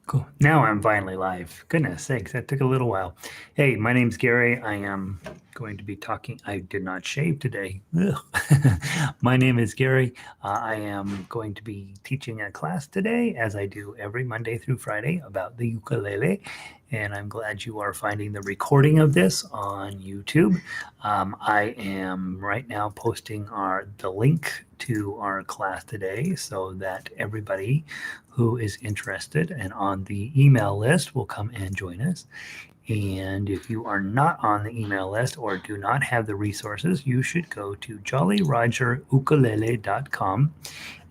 Cool. Now I'm finally live. Goodness sakes, that took a little while. Hey, my name's Gary. I am going to be talking. I did not shave today. Ugh. My name is Gary. I am going to be teaching a class today, as I do every Monday through Friday, about the ukulele. And I'm glad you are finding the recording of this on YouTube. I am right now posting the link to our class today so that everybody who is interested and on the email list will come and join us. And if you are not on the email list or do not have the resources, you should go to jollyrogerukulele.com,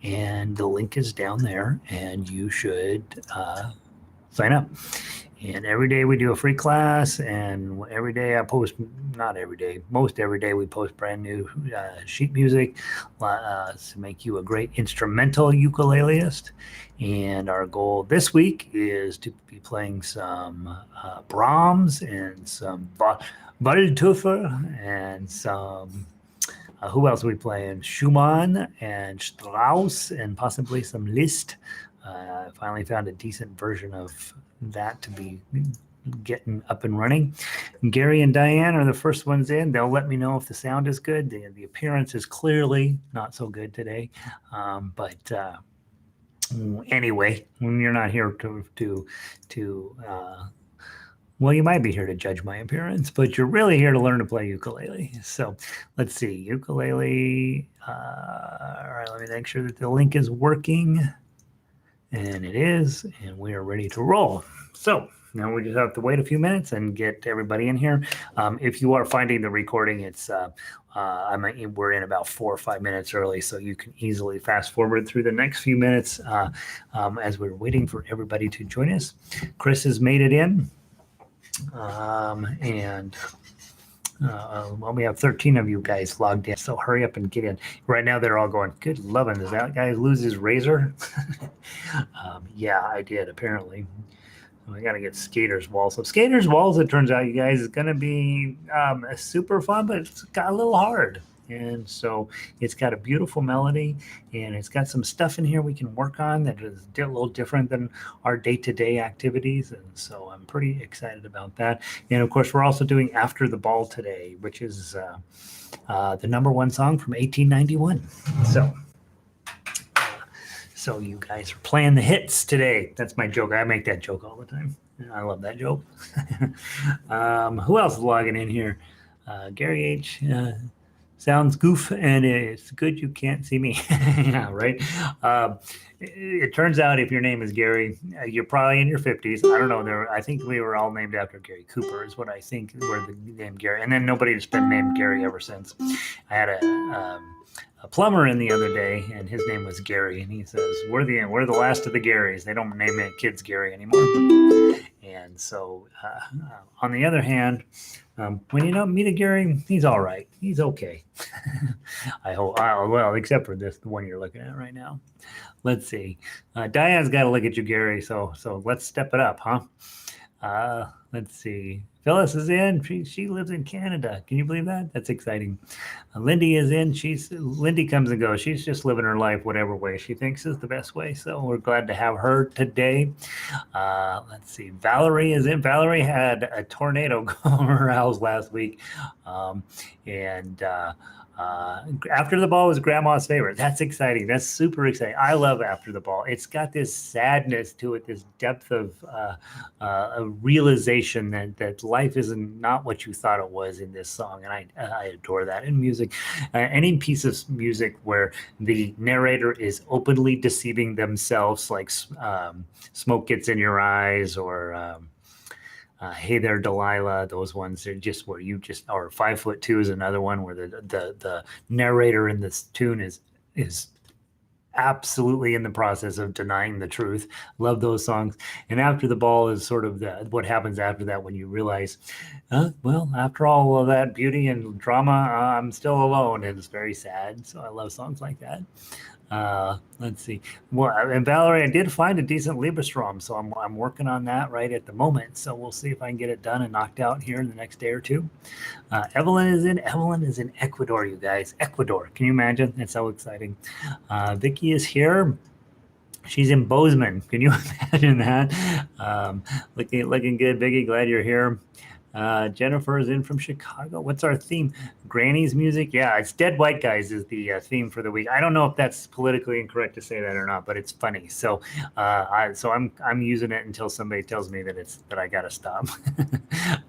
and the link is down there, and you should sign up. And every day we do a free class, and every day I post, not every day, most every day we post brand new sheet music to make you a great instrumental ukuleleist. And our goal this week is to be playing some Brahms and some Waldteufel and some, who else are we playing? Schumann and Strauss and possibly some Liszt. I finally found a decent version of that to be getting up and running. Gary and Diane are the first ones in. They'll let me know if the sound is good. The appearance is clearly not so good today. But anyway, when you're not here well, you might be here to judge my appearance, but you're really here to learn to play ukulele. So let's see, ukulele. All right, let me make sure that the link is working. And it is, and we are ready to roll. So now we just have to wait a few minutes and get everybody in here. If you are finding the recording, it's we're in about 4 or 5 minutes early, so you can easily fast forward through the next few minutes as we're waiting for everybody to join us. Chris has made it in, well, we have 13 of you guys logged in, so hurry up and get in. Right now, they're all going, good lovin', does that guy lose his razor? Yeah, I did, apparently. I got to get Skater's Waltz. So Skater's Waltz, it turns out, you guys, is going to be super fun, but it's got a little hard. And so it's got a beautiful melody, and it's got some stuff in here we can work on that is a little different than our day-to-day activities. And so I'm pretty excited about that. And of course, we're also doing After the Ball today, which is the #1 song from 1891. So you guys are playing the hits today. That's my joke. I make that joke all the time. I love that joke. Who else is logging in here? Gary H. Sounds goof, and it's good you can't see me. Yeah, right? It turns out if your name is Gary, you're probably in your 50s. I don't know. I think we were all named after Gary Cooper is what I think were the name Gary. And then nobody's been named Gary ever since. I had a plumber in the other day, and his name was Gary, and he says, we're the last of the Garys. They don't name their kids Gary anymore. And so on the other hand, when you don't meet a Gary, he's all right. He's okay. I hope. Well, except for the one you're looking at right now. Let's see. Diane's got to look at you, Gary. So let's step it up, huh? Let's see. Phyllis is in. She lives in Canada. Can you believe that? That's exciting. Lindy is in. Lindy comes and goes. She's just living her life whatever way she thinks is the best way. So we're glad to have her today. Let's see. Valerie is in. Valerie had a tornado go over her house last week. After the Ball was Grandma's favorite. That's exciting. That's super exciting. I love After the Ball. It's got this sadness to it, this depth of a realization that life isn't not what you thought it was in this song, and I adore that in music. Any piece of music where the narrator is openly deceiving themselves, like Smoke Gets in Your Eyes, or Hey There Delilah, those ones are just where you just, or 5'2" is another one where the narrator in this tune is absolutely in the process of denying the truth. Love those songs. And After the Ball is sort of what happens after that when you realize, well, after all of that beauty and drama, I'm still alone, and it's very sad. So I love songs like that. Let's see. Well, and Valerie, I did find a decent Liebestraum, so I'm working on that right at the moment. So we'll see if I can get it done and knocked out here in the next day or two. Evelyn is in. Evelyn is in Ecuador, you guys. Ecuador. Can you imagine? It's so exciting. Vicky is here. She's in Bozeman. Can you imagine that? Looking good, Biggie. Glad you're here. Jennifer is in from Chicago. What's our theme? Granny's music. Yeah, it's Dead White Guys is the theme for the week. I don't know if that's politically incorrect to say that or not, but it's funny. So, I'm using it until somebody tells me that I gotta stop.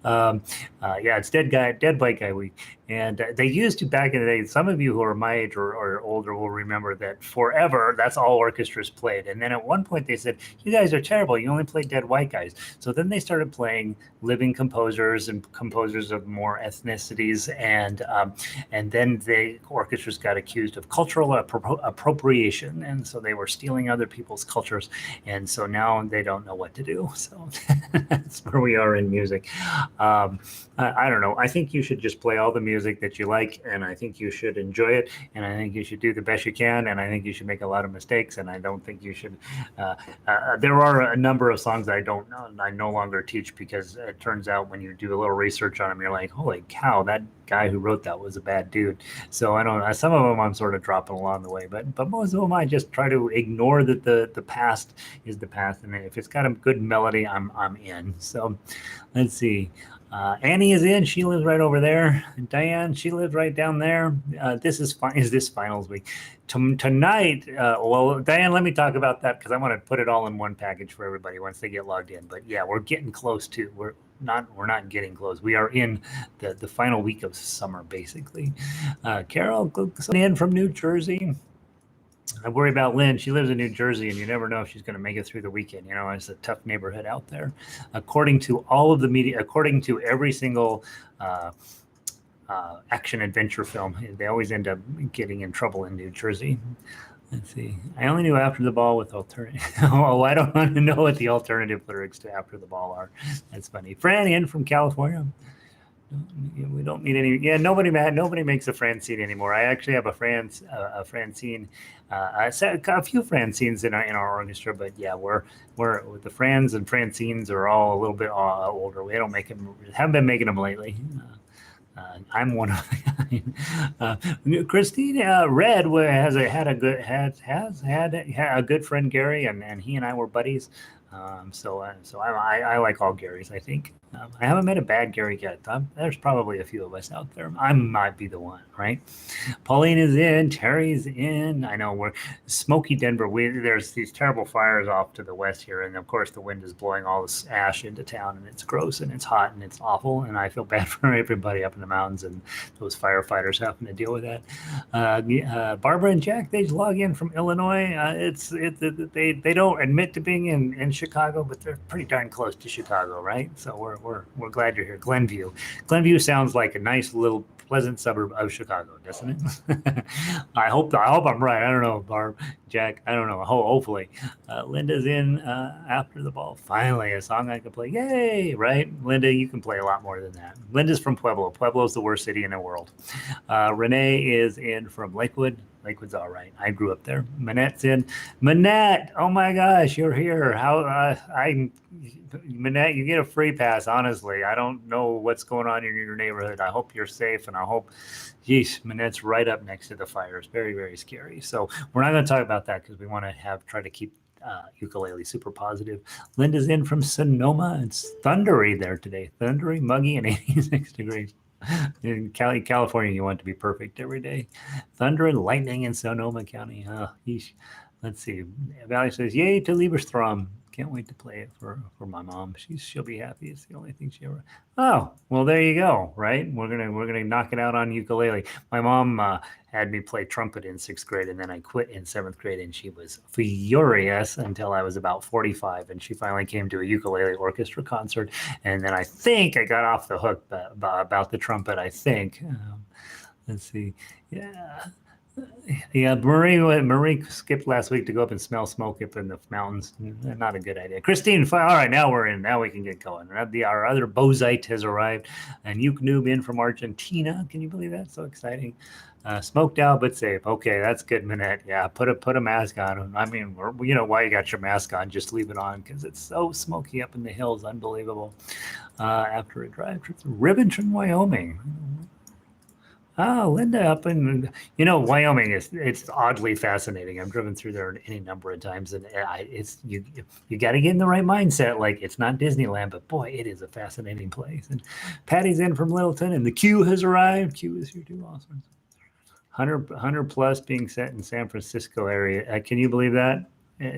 Yeah, it's Dead White Guy week, and they used to back in the day. Some of you who are my age or older will remember that forever that's all orchestras played, and then at one point they said, "You guys are terrible. You only play Dead White Guys." So then they started playing living composers and composers of more ethnicities, and then the orchestras got accused of cultural appropriation, and so they were stealing other people's cultures, and so now they don't know what to do. So that's where we are in music. I don't know. I think you should just play all the music that you like, and I think you should enjoy it, and I think you should do the best you can, and I think you should make a lot of mistakes, and I don't think you should. There are a number of songs I don't know, I no longer teach because it turns out when you do a little research on them, you're like, holy cow, that guy who wrote that was a bad dude. So I don't. Some of them I'm sort of dropping along the way, but most of them I just try to ignore that the past is the past, and if it's got a good melody, I'm in. So let's see. Annie is in. She lives right over there. Diane, she lives right down there. This is finals week. Tonight, well, Diane, let me talk about that because I want to put it all in one package for everybody once they get logged in. But yeah, we're getting close to. We're not getting close. We are in the final week of summer, basically. Carol in from New Jersey. I worry about Lynn. She lives in New Jersey, and you never know if she's going to make it through the weekend. You know, it's a tough neighborhood out there. According to all of the media, according to every single action adventure film, they always end up getting in trouble in New Jersey. Let's see. I only knew After the Ball with alternative. Oh, I don't want to know what the alternative lyrics to After the Ball are. That's funny. Fran in from California. We don't need any. Yeah, nobody makes a Francine anymore. I actually have a Francine, a few Francines in our orchestra, but yeah, we're the Frans and Francines are all a little bit older. We don't make them. Haven't been making them lately. I'm one of Christina Red has had a good friend Gary, and he and I were buddies. So I like all Garys, I think. I haven't met a bad Gary yet. There's probably a few of us out there. I might be the one, right? Pauline is in. Terry's in. I know we're smoky Denver. There's these terrible fires off to the west here. And of course, the wind is blowing all this ash into town, and it's gross and it's hot and it's awful. And I feel bad for everybody up in the mountains and those firefighters having to deal with that. Barbara and Jack, they log in from Illinois. They don't admit to being in Chicago, but they're pretty darn close to Chicago, right? So we're glad you're here. Glenview sounds like a nice little pleasant suburb of Chicago, doesn't it? I hope I'm right. I don't know, Barb, Jack. I don't know. Hopefully, Linda's in After the Ball. Finally, a song I can play. Yay! Right, Linda, you can play a lot more than that. Linda's from Pueblo. Pueblo's the worst city in the world. Renee is in from Lakewood. Lakewood's all right. I grew up there. Manette's in. Manette, oh my gosh, you're here. Manette, you get a free pass, honestly. I don't know what's going on in your neighborhood. I hope you're safe, and I hope, geez, Manette's right up next to the fires. Very, very scary. So we're not going to talk about that because we want to try to keep ukulele super positive. Linda's in from Sonoma. It's thundery there today. Thundery, muggy, and 86 degrees. In California, you want it to be perfect every day. Thunder and lightning in Sonoma County. Let's see. Valley says, "Yay to Lieberstrom." Can't wait to play it for my mom. She'll be happy. It's the only thing she ever. Oh, well, there you go. Right? We're gonna knock it out on ukulele. My mom had me play trumpet in 6th grade, and then I quit in 7th grade, and she was furious until I was about 45, and she finally came to a ukulele orchestra concert, and then I think I got off the hook about the trumpet. I think. Let's see. Yeah, Marie skipped last week to go up and smell smoke up in the mountains. Not a good idea. Christine, all right, now we're in. Now we can get going. Our other Bozite has arrived, and Uke Noob in from Argentina. Can you believe that? So exciting. Smoked out but safe. Okay, that's good, Manette. Yeah, put a mask on. I mean, you know why you got your mask on? Just leave it on because it's so smoky up in the hills. Unbelievable. After a drive trip to Rivington, Wyoming. Oh, Linda up in, Wyoming is, it's oddly fascinating. I've driven through there any number of times, and it's you got to get in the right mindset. Like, it's not Disneyland, but boy, it is a fascinating place. And Patty's in from Littleton, and the queue has arrived. Queue is here too. Awesome. 100 plus being set in San Francisco area. Can you believe that?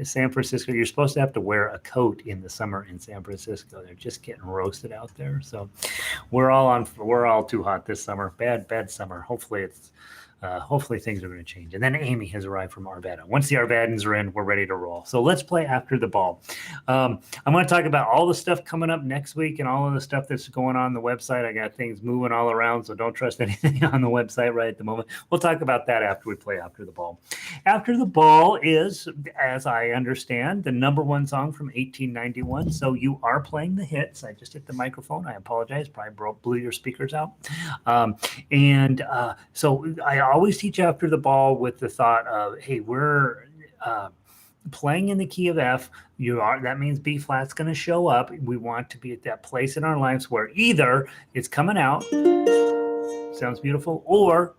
San Francisco, you're supposed to have to wear a coat in the summer in San Francisco. They're just getting roasted out there. So we're all too hot this summer. Bad summer. Hopefully things are going to change. And then Amy has arrived from Arvada. Once the Arvadans are in, we're ready to roll. So let's play After the Ball. I'm going to talk about all the stuff coming up next week and all of the stuff that's going on the website. I got things moving all around, so don't trust anything on the website right at the moment. We'll talk about that after we play After the Ball. After the Ball is, as I understand, the number one song from 1891. So you are playing the hits. I just hit the microphone. I apologize. Probably blew your speakers out. So I always teach After the Ball with the thought of, hey, we're playing in the key of F. That means B flat's going to show up. We want to be at that place in our lives where either it's coming out, sounds beautiful, or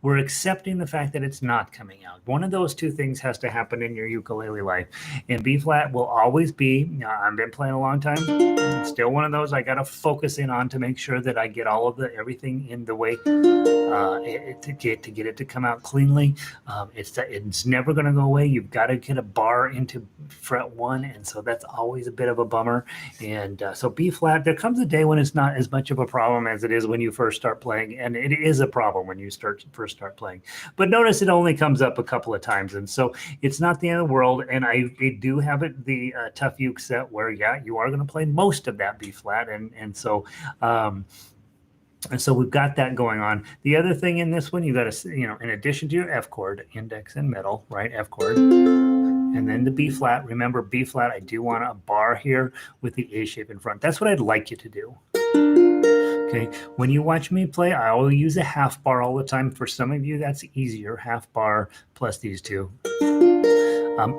we're accepting the fact that it's not coming out. One of those two things has to happen in your ukulele life. And B flat will always be, I've been playing a long time, it's still one of those I got to focus in on to make sure that I get all of everything in the way to get it to come out cleanly. It's never going to go away. You've got to get a bar into fret 1, and so that's always a bit of a bummer. And so B flat, there comes a day when it's not as much of a problem as it is when you first start playing, and it is a problem when you first start playing. But notice it only comes up a couple of times, and so it's not the end of the world. And I do have the tough uke set where you are going to play most of that B flat, and so we've got that going on. The other thing in this one, you got to, in addition to your F chord, index and middle, right? F chord, and then the B flat. Remember, B flat, I do want a bar here with the A shape in front. That's what I'd like you to do. Okay, when you watch me play, I will use a half bar all the time. For some of you, that's easier, half bar plus these two.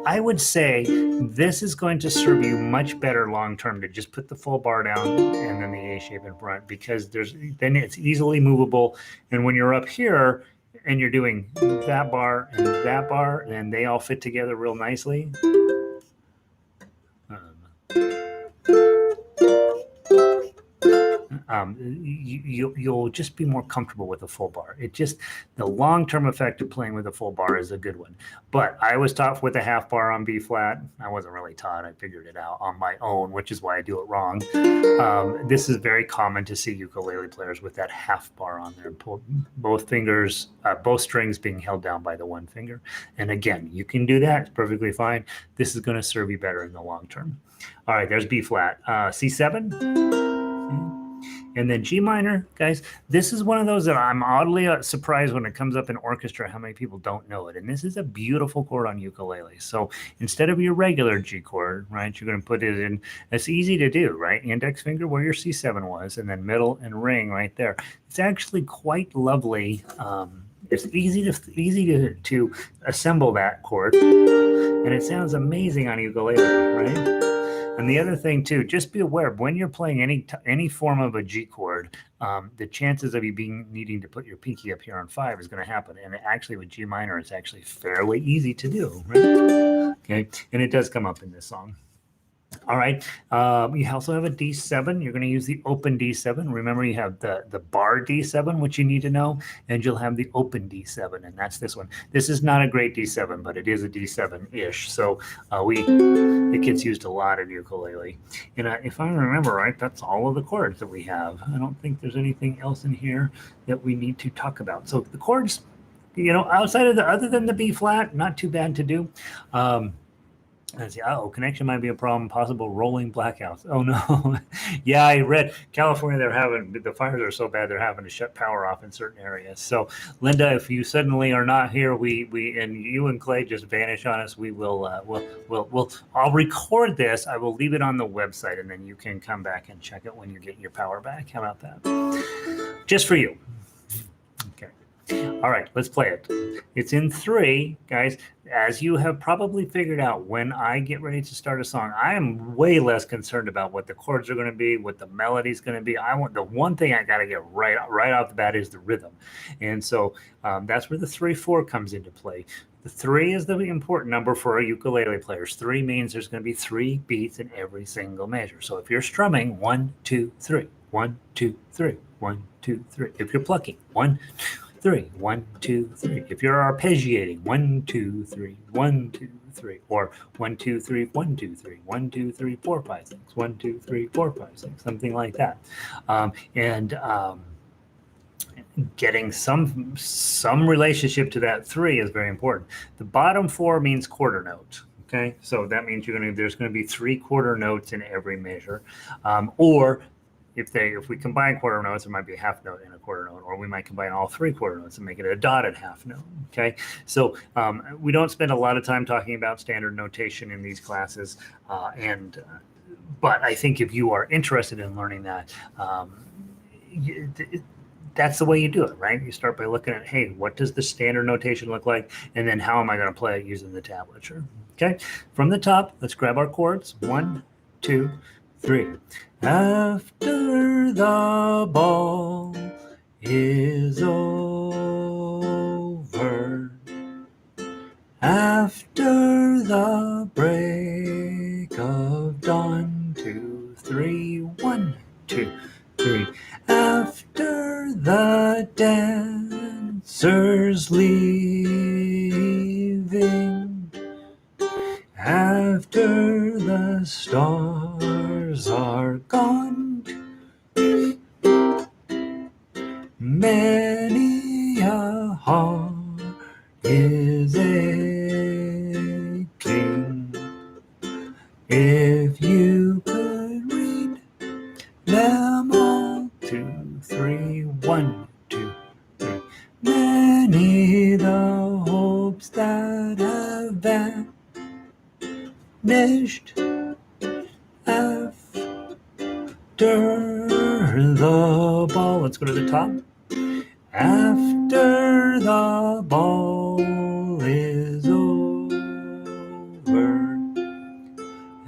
I would say this is going to serve you much better long term to just put the full bar down and then the A shape in front, because then it's easily movable. And when you're up here and you're doing that bar, and they all fit together real nicely. You'll just be more comfortable with a full bar. The long-term effect of playing with a full bar is a good one. But I was taught with a half bar on B flat. I wasn't really taught. I figured it out on my own, which is why I do it wrong. This is very common to see ukulele players with that half bar on there. Both fingers, both strings being held down by the one finger. And again, you can do that. It's perfectly fine. This is going to serve you better in the long term. All right, there's B flat. C7. And then G minor, guys, this is one of those that I'm oddly surprised when it comes up in orchestra how many people don't know it. And this is a beautiful chord on ukulele. So instead of your regular G chord, right, you're going to put it in. It's easy to do, right? Index finger where your C7 was, and then middle and ring right there. It's actually quite lovely. It's easy to assemble that chord, and it sounds amazing on ukulele, right? And the other thing too, just be aware when you're playing any form of a G chord, the chances of you needing to put your pinky up here on 5 is going to happen. And actually with G minor, it's actually fairly easy to do, right? Okay, and it does come up in this song. All right. You also have a D7. You're going to use the open D7. Remember, you have the bar D7, which you need to know, and you'll have the open D7, and that's this one. This is not a great D7, but it is a D7-ish. So it gets used a lot in ukulele. And if I remember right, that's all of the chords that we have. I don't think there's anything else in here that we need to talk about. So the chords, outside of other than the B flat, not too bad to do. Let's see. Connection might be a problem. Possible rolling blackouts. Oh no. Yeah, I read California. The fires are so bad they're having to shut power off in certain areas. So, Linda, if you suddenly are not here, and you and Clay just vanish on us, I'll record this. I will leave it on the website, and then you can come back and check it when you get your power back. How about that? Just for you. Okay. All right, let's play it. It's in 3, guys. As you have probably figured out, when I get ready to start a song, I am way less concerned about what the chords are going to be, what the melody is going to be. I want the one thing I got to get right off the bat is the rhythm, and so that's where the 3/4 comes into play. The 3 is the important number for ukulele players. 3 means there's going to be 3 beats in every single measure. So if you're strumming 1, 2, 3, 1, 2, 3, 1, 2, 3. If you're plucking 1, 2, 3, 1, 2, 3. If you're arpeggiating 1, 2, 3, 1, 2, 3, or 1, 2, 3, 1, 2, 3, 1, 2, 3, 4, 5, 6, 1, 2, 3, 4, 5, 6, something like that, and getting some relationship to that 3 is very important. The bottom 4 means quarter note. Okay, so that means there's going to be 3 quarter notes in every measure, or if we combine quarter notes, there might be a half note and a quarter note, or we might combine all 3 quarter notes and make it a dotted half note. Okay, so we don't spend a lot of time talking about standard notation in these classes, but I think if you are interested in learning that, that's the way you do it, right? You start by looking at, hey, what does the standard notation look like? And then how am I going to play it using the tablature? Okay, from the top, let's grab our chords. 1, 2, 3. After the ball is over, after the break of dawn, 2, 3, 1, 2, 3. After the dancers leaving, after the stars are gone, many a heart is aching. If you could read them all, 2, 3, 1, 2, 3. Many the hopes that have vanished after the ball. Let's go to the top. After the ball is over,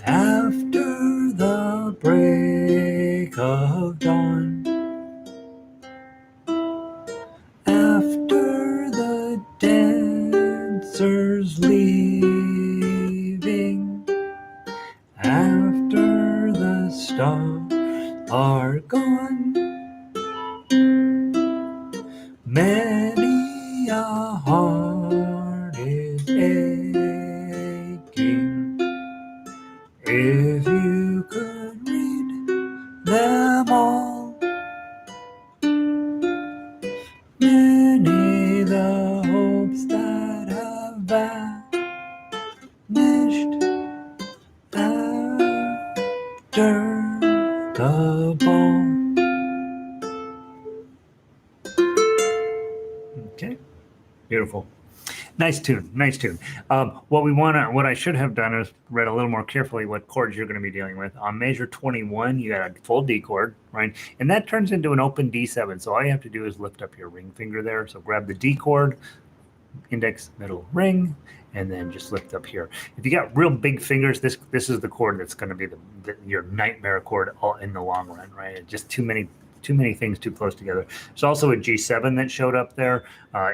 after the break of dawn, after the dancers leaving, after the stars are gone, many a heart is aching. If you could read them all, many the hopes that have vanished after the ball. Okay, beautiful. Nice tune, nice tune. What I should have done is read a little more carefully what chords you're going to be dealing with. On measure 21, you got a full D chord, right? And that turns into an open D7. So all you have to do is lift up your ring finger there. So grab the D chord, index, middle, ring, and then just lift up here. If you got real big fingers, this is the chord that's going to be your nightmare chord all in the long run, right? Just too many things too close together. There's also a G7 that showed up there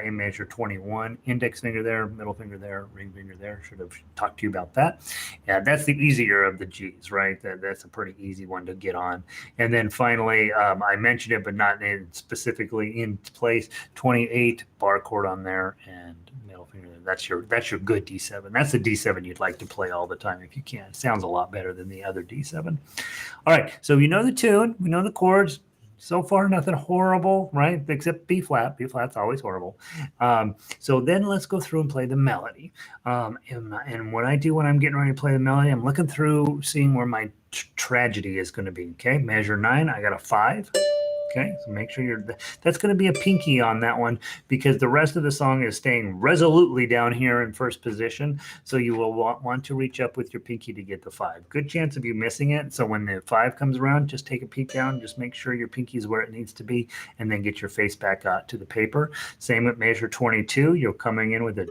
in measure 21. Index finger there, middle finger there, ring finger there. Should have talked to you about that. And that's the easier of the Gs, right? That's a pretty easy one to get on. And then finally, I mentioned it, but not specifically in place, 28 bar chord on there and middle finger there. That's your good D7. That's the D7 you'd like to play all the time if you can. It sounds a lot better than the other D7. All right, so we know the tune, we know the chords. So far, nothing horrible, right? Except B flat. B flat's always horrible. So then let's go through and play the melody. And what I do when I'm getting ready to play the melody, I'm looking through, seeing where my tragedy is going to be. Okay, measure 9, I got a 5. Okay, so make sure that's going to be a pinky on that one because the rest of the song is staying resolutely down here in first position. So you will want to reach up with your pinky to get the 5. Good chance of you missing it. So when the 5 comes around, just take a peek down, just make sure your pinky is where it needs to be, and then get your face back out to the paper. Same with measure 22. You're coming in with a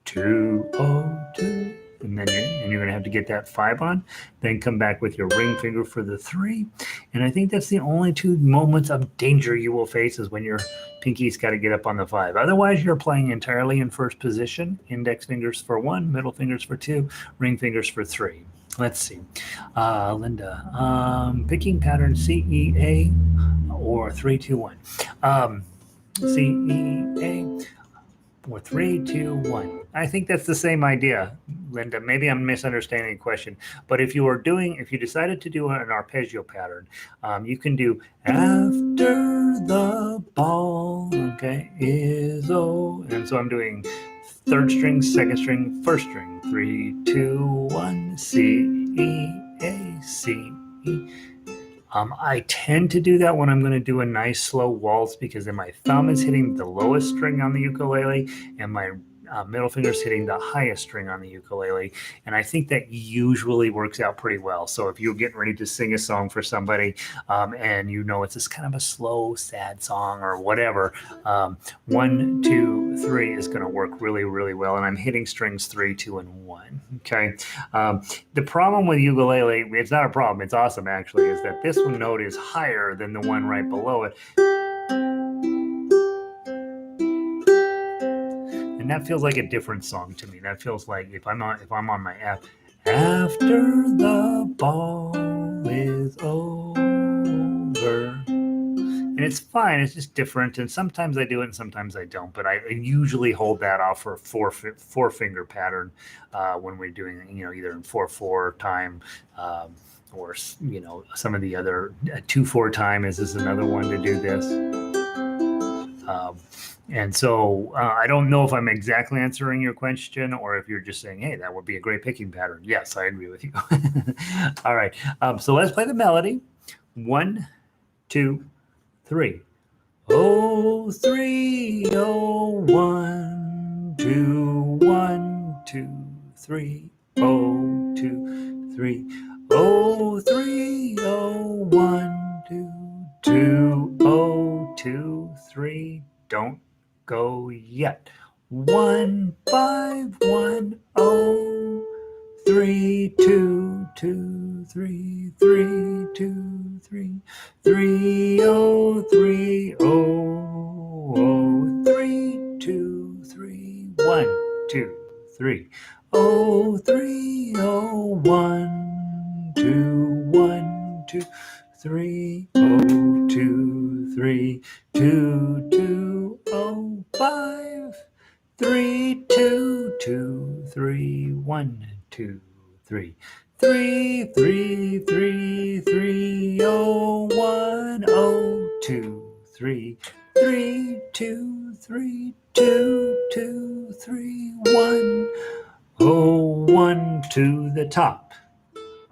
202. And then you're going to have to get that 5 on, then come back with your ring finger for the 3. And I think that's the only 2 moments of danger you will face is when your pinky's got to get up on the 5. Otherwise, you're playing entirely in first position, index fingers for 1, middle fingers for 2, ring fingers for 3. Let's see. Linda, picking pattern C, E, A, or 3, 2, 1. C, E, A, or 3, 2, 1. I think that's the same idea, Linda. Maybe I'm misunderstanding the question, but if you decided to do an arpeggio pattern, you can do after the ball, okay, is O. And so I'm doing 3rd string, 2nd string, 1st string, 3, 2, 1, C, E, A, C, E. I tend to do that when I'm going to do a nice slow waltz because then my thumb is hitting the lowest string on the ukulele and my middle finger is hitting the highest string on the ukulele. And I think that usually works out pretty well. So if you're getting ready to sing a song for somebody and you know it's this kind of a slow, sad song or whatever, 1, 2, 3 is going to work really, really well. And I'm hitting strings 3, 2, and 1. Okay. The problem with ukulele, it's not a problem, it's awesome actually, is that this one note is higher than the one right below it. And that feels like a different song to me. That feels like if I'm on my app, after the ball is over. And it's fine. It's just different. And sometimes I do it and sometimes I don't. But I usually hold that off for a four finger pattern when we're doing, either in 4/4 time or, some of the other 2/4 time is another one to do this. And so I don't know if I'm exactly answering your question or if you're just saying, hey, that would be a great picking pattern. Yes, I agree with you. All right. So let's play the melody. 1, 2, 3. Oh, 3, oh, 1, 2, 1, 2, 3. Oh, 2, 3. Oh, 3, oh, 1, 2, 2, oh, 2, 3. Don't go yet. 1, 5, 1, oh, 3, 2, 2, 3, 3, 2, 3, 3, oh, 3, oh, oh, 3, 2, 3, 1, 2, 3, oh, 3, oh, 1, 2, 1, 2, 3, oh, 2, 3, 2, 2, oh, 5, 3, 2, 2, 3, 1, 2, 3, 3, 3, 3, 3, oh, 1, oh, 2, 3, 3, 2, 3, 2, 2, 3, 1, oh, 1 to the top.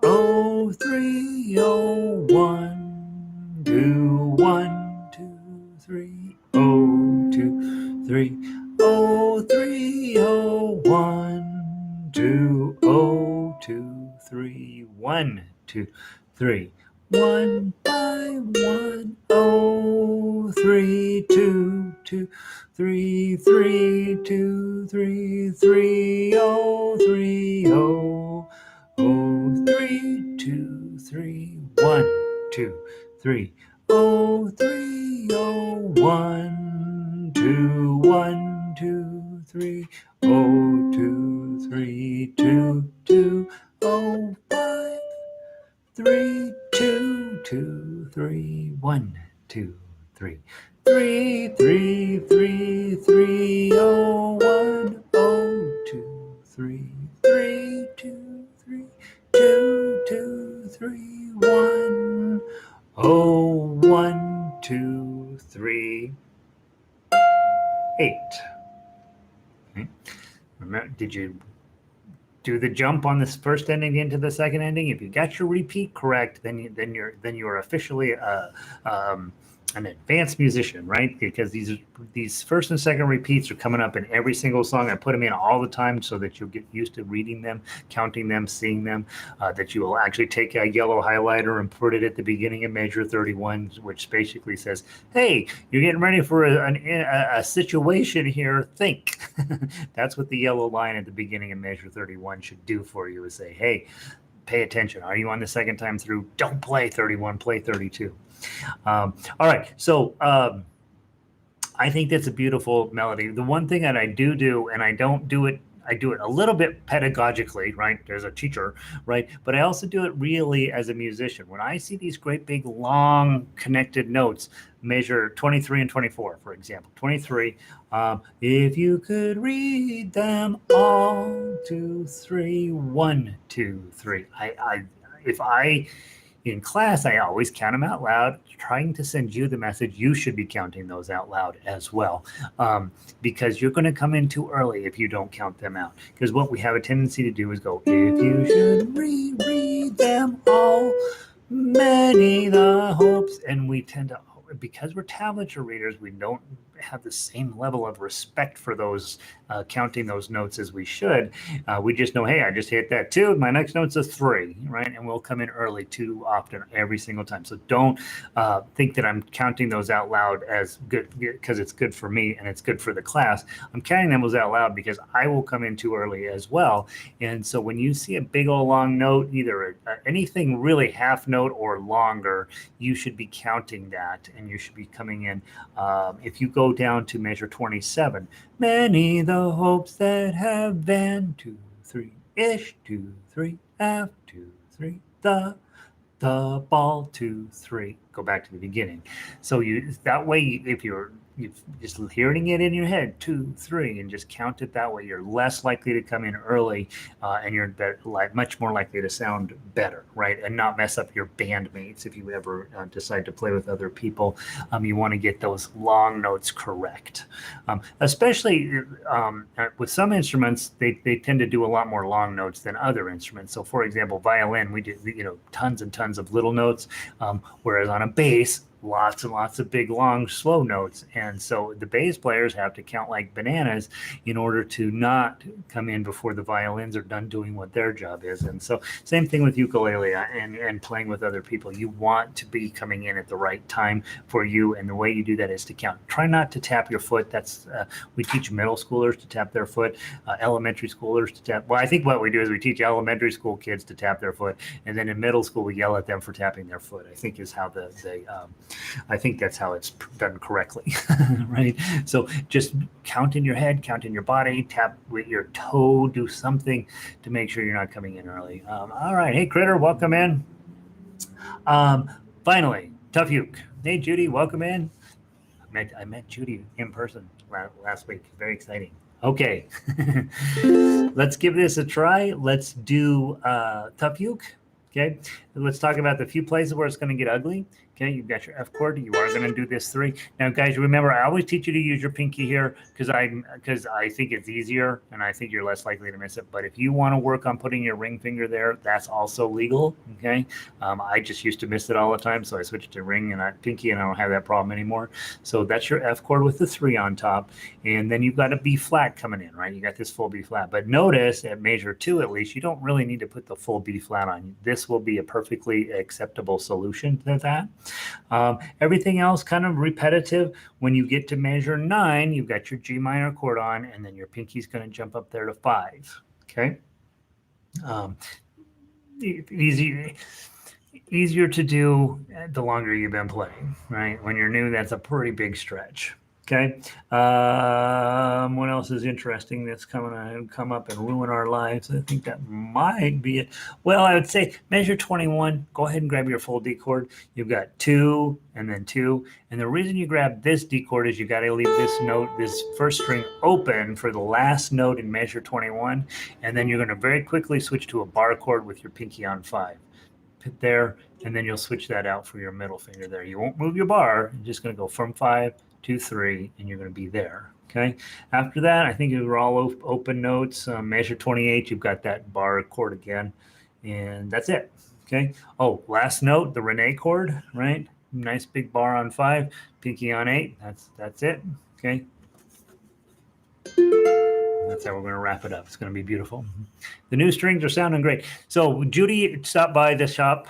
Oh, 3, oh, 1, 2, 1, 2, 3, oh, 2, 3, oh, 3, oh, 1, 2, oh, 2, 3, 1, 2, 3, 1, 5, 1, oh, 3, 2, 2, 3, 3, 2, 3, 3, oh, 3, oh. Oh, 3, 2, 3, 1, 2, 3. Oh, 3, oh, 1, 2, 1, 2, 3. Oh, 2, 3, 2, 2. Oh, 5, 3, 2, 2, 3, 1, 2, 3. 3, 3, 3, 3, oh, 1, oh, 2, 3, 3, 2, 3, 2, 2, 3, 1, oh, 1, 2, 3, 8. Okay. Remember, did you do the jump on this first ending into the second ending? If you got your repeat correct, then you're officially an advanced musician, right? Because these first and second repeats are coming up in every single song. I put them in all the time so that you'll get used to reading them, counting them, seeing them, that you will actually take a yellow highlighter and put it at the beginning of measure 31, which basically says, hey, you're getting ready for a situation here, think. That's what the yellow line at the beginning of measure 31 should do for you, is say, hey, pay attention. Are you on the second time through? Don't play 31, play 32. All right, so I think that's a beautiful melody. The one thing that I do, and I don't do it, I do it a little bit pedagogically, right? There's a teacher, right? But I also do it really as a musician. When I see these great big long connected notes, measure 23 and 24, for example. 23, if you could read them all, 2, 3, 1, 2, 3. In class, I always count them out loud, trying to send you the message. You should be counting those out loud as well, because you're going to come in too early if you don't count them out. Because what we have a tendency to do is go, if you should reread them all, many the hopes, and we tend to, because we're tablature readers, we don't have the same level of respect for those counting those notes as we should. We just know, hey, I just hit that 2, my next note's a 3, right? And we'll come in early too often every single time. So don't think that I'm counting those out loud as good because it's good for me and it's good for the class. I'm counting them out loud because I will come in too early as well. And so when you see a big old long note, either anything really half note or longer, you should be counting that, and you should be coming in. If you go down to measure 27, many the hopes that have been, 2, 3 ish, 2, 3 F, 2, 3 the ball, 2, 3. Go back to the beginning. So you that way, if you're just hearing it in your head, 2, 3, and just count it that way, you're less likely to come in early, and you're much more likely to sound better, right? And not mess up your bandmates if you ever decide to play with other people. You want to get those long notes correct, especially with some instruments. They tend to do a lot more long notes than other instruments. So, for example, violin, we do tons and tons of little notes, whereas on a bass, lots and lots of big, long, slow notes. And so the bass players have to count like bananas in order to not come in before the violins are done doing what their job is. And so same thing with ukulele and playing with other people. You want to be coming in at the right time for you. And the way you do that is to count. Try not to tap your foot. That's we teach middle schoolers to tap their foot, elementary schoolers to tap. Well, I think what we do is we teach elementary school kids to tap their foot. And then in middle school, we yell at them for tapping their foot, I think is how I think that's how it's done correctly, right? So just count in your head, count in your body, tap with your toe, do something to make sure you're not coming in early. All right. Hey, Critter, welcome in. Finally, Tough Uke. Hey, Judy, welcome in. I met Judy in person last week. Very exciting. Okay. Let's give this a try. Let's do Tough Uke. Okay. Let's talk about the few places where it's going to get ugly. Okay, you've got your F chord. You are going to do this 3. Now, guys, remember, I always teach you to use your pinky here because I think it's easier and I think you're less likely to miss it. But if you want to work on putting your ring finger there, that's also legal. Okay, I just used to miss it all the time, so I switched to ring and pinky, and I don't have that problem anymore. So that's your F chord with the 3 on top, and then you've got a B flat coming in, right? You got this full B flat. But notice at measure 2, at least, you don't really need to put the full B flat on. This will be a perfectly acceptable solution to that. Everything else kind of repetitive. When you get to measure 9, you've got your G minor chord on, and then your pinky's going to jump up there to 5. Okay. Easier to do the longer you've been playing, right? When you're new, that's a pretty big stretch. Okay. What else is interesting that's come up and ruin our lives? I think that might be it. Well, I would say measure 21. Go ahead and grab your full D chord. You've got 2 and then 2. And the reason you grab this D chord is you got to leave this note, this first string open for the last note in measure 21. And then you're going to very quickly switch to a bar chord with your pinky on 5. Put there, and then you'll switch that out for your middle finger there. You won't move your bar. You're just going to go from 5 to 3, and you're going to be there. Okay. After that, I think we're all open notes. Measure 28, you've got that bar chord again, and that's it. Okay. Oh, last note, the Renee chord, right? Nice big bar on 5, pinky on 8. That's it. Okay. That's how we're going to wrap it up. It's going to be beautiful. The new strings are sounding great. So Judy stopped by the shop.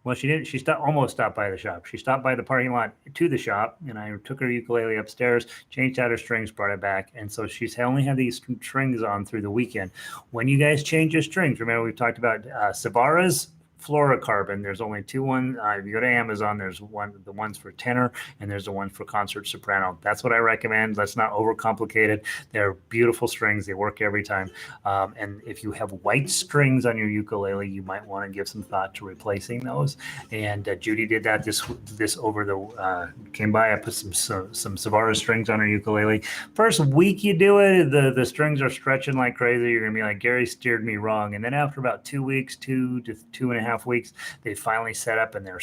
Well, she didn't. She almost stopped by the shop. She stopped by the parking lot to the shop, and I took her ukulele upstairs, changed out her strings, brought it back, and so she's only had these strings on through the weekend. When you guys change your strings, remember we've talked about Savara's fluorocarbon. There's only 2 ones. If you go to Amazon, there's the ones for tenor, and there's the one for concert soprano. That's what I recommend. Let's not overcomplicate it. They're beautiful strings. They work every time. And if you have white strings on your ukulele, you might want to give some thought to replacing those. And Judy did that this over the came by. I put some Savara strings on her ukulele. First week you do it, the strings are stretching like crazy. You're gonna be like, Gary steered me wrong. And then after about 2 weeks, 2 to 2.5 weeks, they finally set up and they're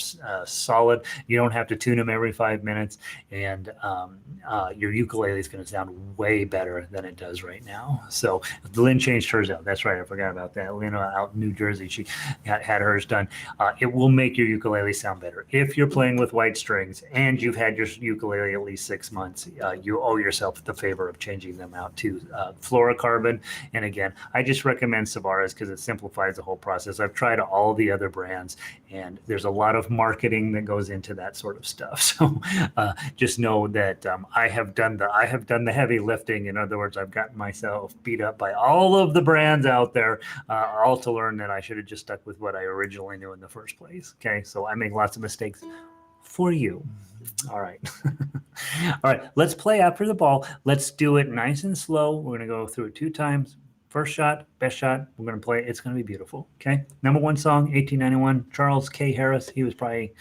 solid. You don't have to tune them every 5 minutes, and your ukulele is going to sound way better than it does right now. So Lynn changed hers out. That's right, I forgot about that. Lynn out in New Jersey, she had hers done. It will make your ukulele sound better. If you're playing with white strings and you've had your ukulele at least 6 months, you owe yourself the favor of changing them out to fluorocarbon. And again, I just recommend Savara's because it simplifies the whole process. I've tried all the other brands, and there's a lot of marketing that goes into that sort of stuff. So just know that I have done the heavy lifting. In other words, I've gotten myself beat up by all of the brands out there, all to learn that I should have just stuck with what I originally knew in the first place. Okay, so I make lots of mistakes for you. All right. All right, let's play after the ball. Let's do it nice and slow. We're going to go through it 2 times. First shot, best shot. We're going to play. It's going to be beautiful. Okay. Number 1 song, 1891. Charles K. Harris. He was probably,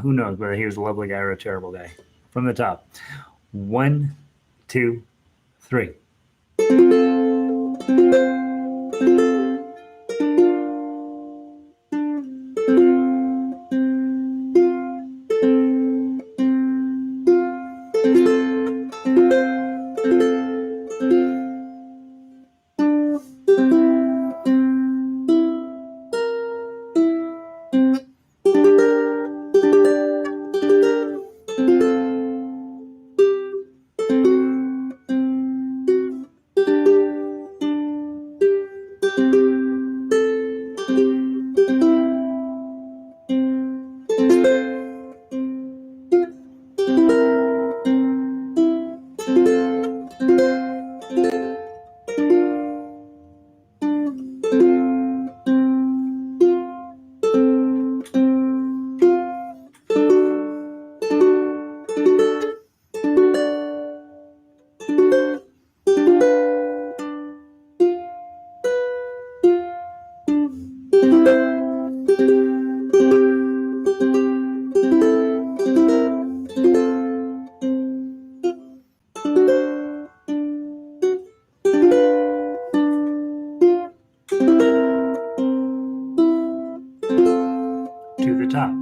who knows whether he was a lovely guy or a terrible guy. From the top. 1, 2, 3. To the top.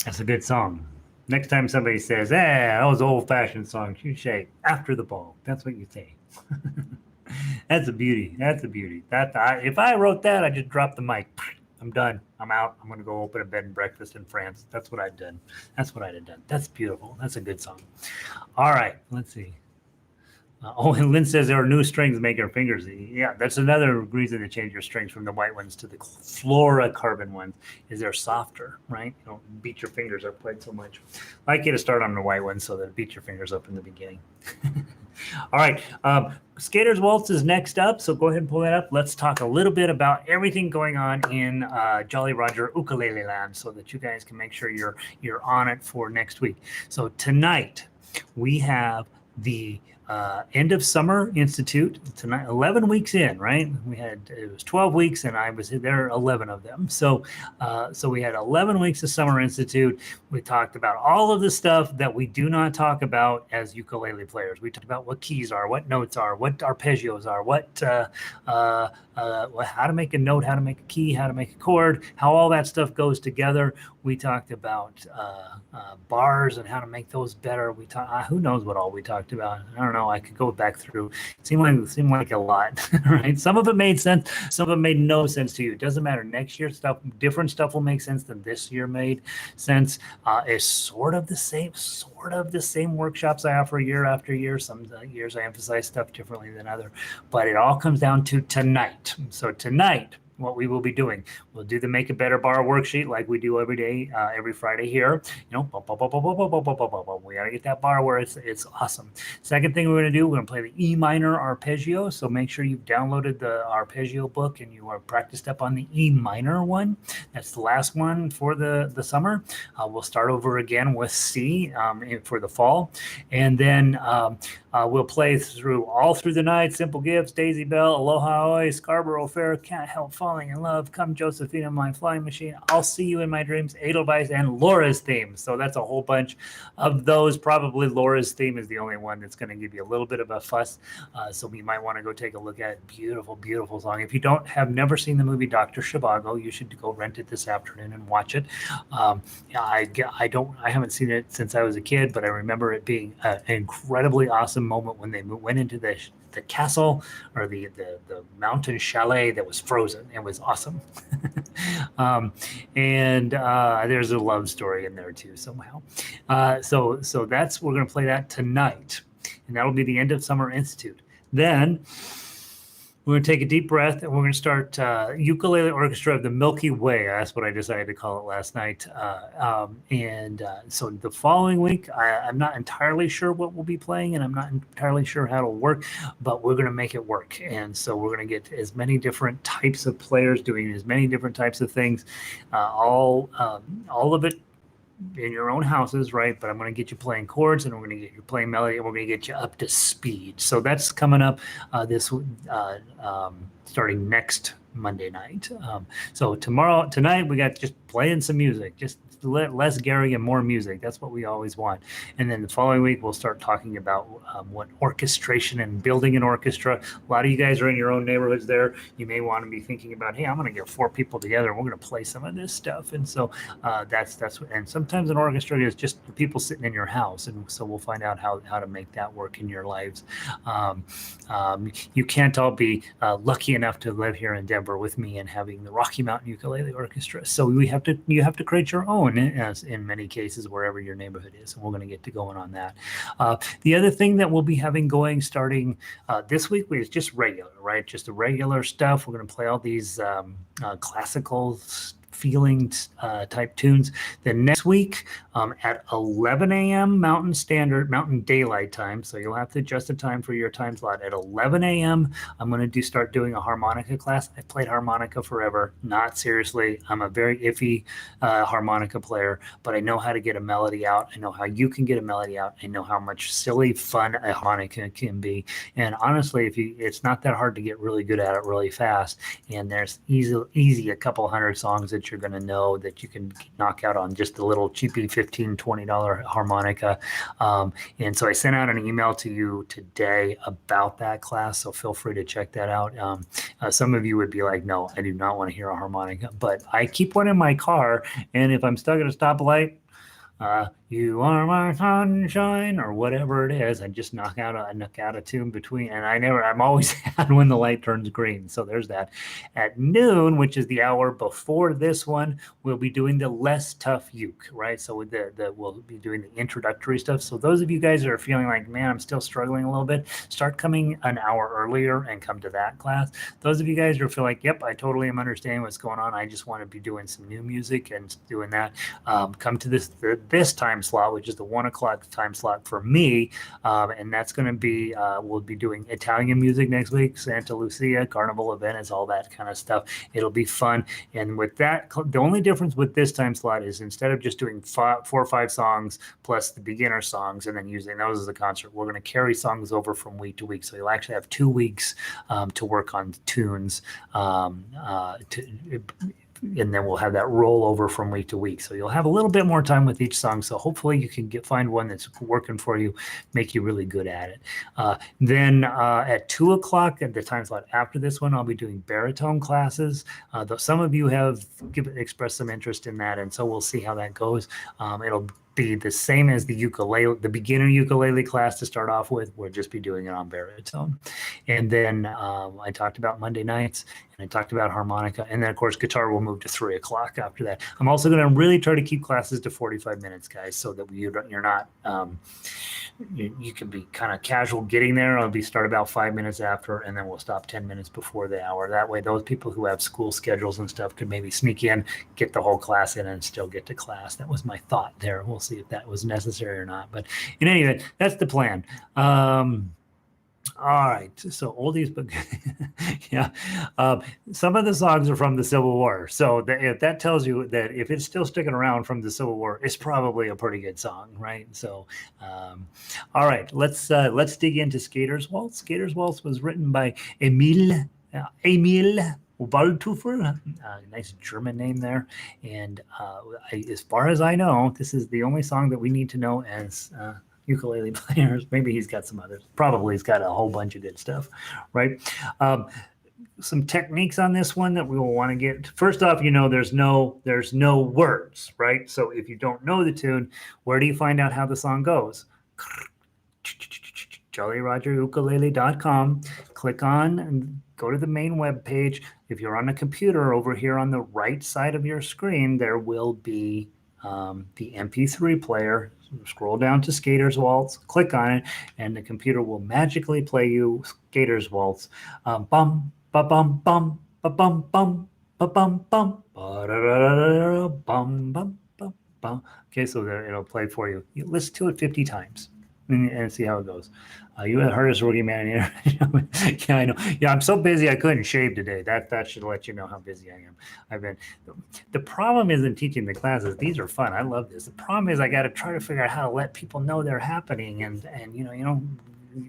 That's a good song. Next time somebody says, that was old-fashioned songs, you say, after the ball. That's what you say. That's a beauty. That's a beauty. If I wrote that, I just dropped the mic. I'm done. I'm out. I'm going to go open a bed and breakfast in France. That's what I'd done. That's what I'd have done. That's beautiful. That's a good song. All right. Let's see. And Lynn says there are new strings making her fingers. Yeah, that's another reason to change your strings from the white ones to the fluorocarbon ones, is they're softer, right? You don't beat your fingers up quite so much. I like you to start on the white ones so that beat your fingers up in the beginning. All right. Skaters Waltz is next up, so go ahead and pull that up. Let's talk a little bit about everything going on in Jolly Roger Ukulele Land so that you guys can make sure you're on it for next week. So tonight we have the end of summer institute tonight, 11 weeks in, right? It was 12 weeks and I was there 11 of them. So we had 11 weeks of summer institute. We talked about all of the stuff that we do not talk about as ukulele players. We talked about what keys are, what notes are, what arpeggios are, how to make a note, how to make a key, how to make a chord, how all that stuff goes together. We talked about bars and how to make those better. We talked, who knows what all we talked about. I don't know. I could go back through. It seemed like a lot, right? Some of it made sense. Some of it made no sense to you. It doesn't matter. Next year, different stuff will make sense than this year made sense. It's sort of the same workshops I offer year after year. Some years I emphasize stuff differently than other, but it all comes down to tonight. So tonight, what we will be doing, we'll do the Make a Better Bar worksheet like we do every day, every Friday here. We gotta get that bar where it's awesome. Second thing we're gonna do, we're gonna play the E minor arpeggio. So make sure you've downloaded the arpeggio book and you are practiced up on the E minor one. That's the last one for the summer. We'll start over again with C for the fall, and then we'll play all through the night. Simple Gifts, Daisy Bell, Aloha Oi, Scarborough Fair, Can't Help Falling in Love, Come Josephina, My Flying Machine, I'll See You in My Dreams, Edelweiss, and Laura's Theme. So that's a whole bunch of those. Probably Laura's Theme is the only one that's going to give you a little bit of a fuss. So you might want to go take a look at it. Beautiful, beautiful song. If you have never seen the movie Dr. Zhivago, you should go rent it this afternoon and watch it. I haven't seen it since I was a kid, but I remember it being an incredibly awesome moment when they went into the castle or the mountain chalet that was frozen. It was awesome. And there's a love story in there too somehow. So we're going to play that tonight, and that'll be the end of Summer Institute. Then we're going to take a deep breath, and we're going to start Ukulele Orchestra of the Milky Way. That's what I decided to call it last night. So the following week, I'm not entirely sure what we'll be playing, and I'm not entirely sure how it'll work, but we're going to make it work. And so we're going to get as many different types of players doing as many different types of things, all of it in your own houses, right? But I'm going to get you playing chords, and we're going to get you playing melody, and we're going to get you up to speed. So that's coming up starting next Monday night. So tonight we got just playing some music, just less Gary and more music. That's what we always want. And then the following week we'll start talking about what orchestration and building an orchestra. A lot of you guys are in your own neighborhoods there. You may want to be thinking about, hey, I'm going to get 4 people together and we're going to play some of this stuff. And so that's what, and sometimes an orchestra is just the people sitting in your house. And so we'll find out how to make that work in your lives. You can't all be lucky enough to live here in Denver with me and having the Rocky Mountain Ukulele Orchestra. So you have to create your own, as in many cases, wherever your neighborhood is. And we're going to get to going on that. The other thing that we'll be having going starting this week is just regular, right? Just the regular stuff. We're going to play all these classical feeling type tunes. Then next week at 11 a.m. Mountain Daylight Time, so you'll have to adjust the time for your time slot. At 11 a.m. I'm going to start doing a harmonica class. I've played harmonica forever. Not seriously. I'm a very iffy harmonica player, but I know how to get a melody out. I know how you can get a melody out. I know how much silly fun a harmonica can be. And honestly, it's not that hard to get really good at it really fast. And there's easy a couple hundred songs that you're going to know that you can knock out on just a little cheapy $15-$20 harmonica. And so I sent out an email to you today about that class, so feel free to check that out. Some of you would be like, no, I do not want to hear a harmonica, but I keep one in my car, and if I'm stuck at a stoplight, You are my sunshine, or whatever it is, and just knock out a tune between. And I'm always sad when the light turns green. So there's that. At noon, which is the hour before this one, we'll be doing the less tough uke, right? So with we'll be doing the introductory stuff. So those of you guys that are feeling like, man, I'm still struggling a little bit, start coming an hour earlier and come to that class. Those of you guys who feel like, yep, I totally am understanding what's going on. I just want to be doing some new music and doing that. Come to this time slot, which is the 1 o'clock time slot for me, and that's going to be we'll be doing Italian music next week, Santa Lucia, Carnival of Venice, all that kind of stuff. It'll be fun. And with that, the only difference with this time slot is instead of just doing 4 or 5 songs plus the beginner songs and then using those as a concert, we're going to carry songs over from week to week. So you'll actually have 2 weeks to work on tunes. And then we'll have that roll over from week to week. So you'll have a little bit more time with each song. So hopefully you can find one that's working for you, make you really good at it. Then at 2 o'clock at the time slot after this one, I'll be doing baritone classes. Though some of you have expressed some interest in that, and so we'll see how that goes. It'll be the same as the ukulele, the beginner ukulele class to start off with. We'll just be doing it on baritone. And then I talked about Monday nights, and I talked about harmonica, and then of course guitar will move to 3 o'clock after that. I'm also going to really try to keep classes to 45 minutes, guys, so that you're not you can be kind of casual getting there. I'll be start about 5 minutes after, and then we'll stop 10 minutes before the hour. That way, those people who have school schedules and stuff could maybe sneak in, get the whole class in, and still get to class. That was my thought there. We'll see if that was necessary or not. But in any event, that's the plan. All right, so oldies, but yeah, some of the songs are from the Civil War. So if that tells you that if it's still sticking around from the Civil War, it's probably a pretty good song, right? So, all right, let's dig into Skater's Waltz. Skater's Waltz was written by Emil Waldhofer, nice German name there. And as far as I know, this is the only song that we need to know as ukulele players. Maybe he's got some others. Probably he's got a whole bunch of good stuff, right? Some techniques on this one that we will want to get. First off, there's no words, right? So if you don't know the tune, where do you find out how the song goes? JollyRogerUkulele.com. Click on and go to the main web page. If you're on a computer, over here on the right side of your screen, there will be the MP3 player. Scroll down to Skater's Waltz, click on it, and the computer will magically play you Skater's Waltz. Bum, ba bum, bum, ba bum, bum, ba bum, bum, ba da da da bum, bum, bum, bum. Okay, so there it'll play for you. You listen to it 50 times and see how it goes. You had hardest rookie man here. Yeah, I know. Yeah, I'm so busy I couldn't shave today. That should let you know how busy I am. I've been. The problem isn't teaching the classes. These are fun. I love this. The problem is I got to try to figure out how to let people know they're happening. And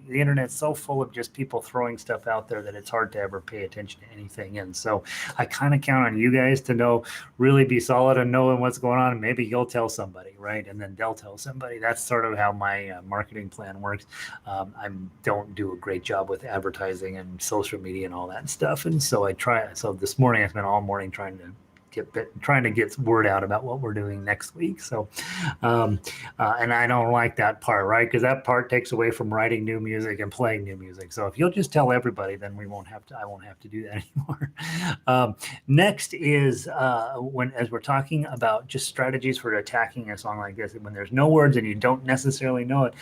the internet's so full of just people throwing stuff out there that it's hard to ever pay attention to anything. And so I kind of count on you guys to really be solid and knowing what's going on. And maybe you'll tell somebody, right? And then they'll tell somebody. That's sort of how my marketing plan works. I don't do a great job with advertising and social media and all that stuff. And so I try. So this morning I spent all morning trying to get word out about what we're doing next week. So, and I don't like that part, right? Because that part takes away from writing new music and playing new music. So if you'll just tell everybody, then I won't have to do that anymore. Next is as we're talking about just strategies for attacking a song like this, when there's no words and you don't necessarily know it.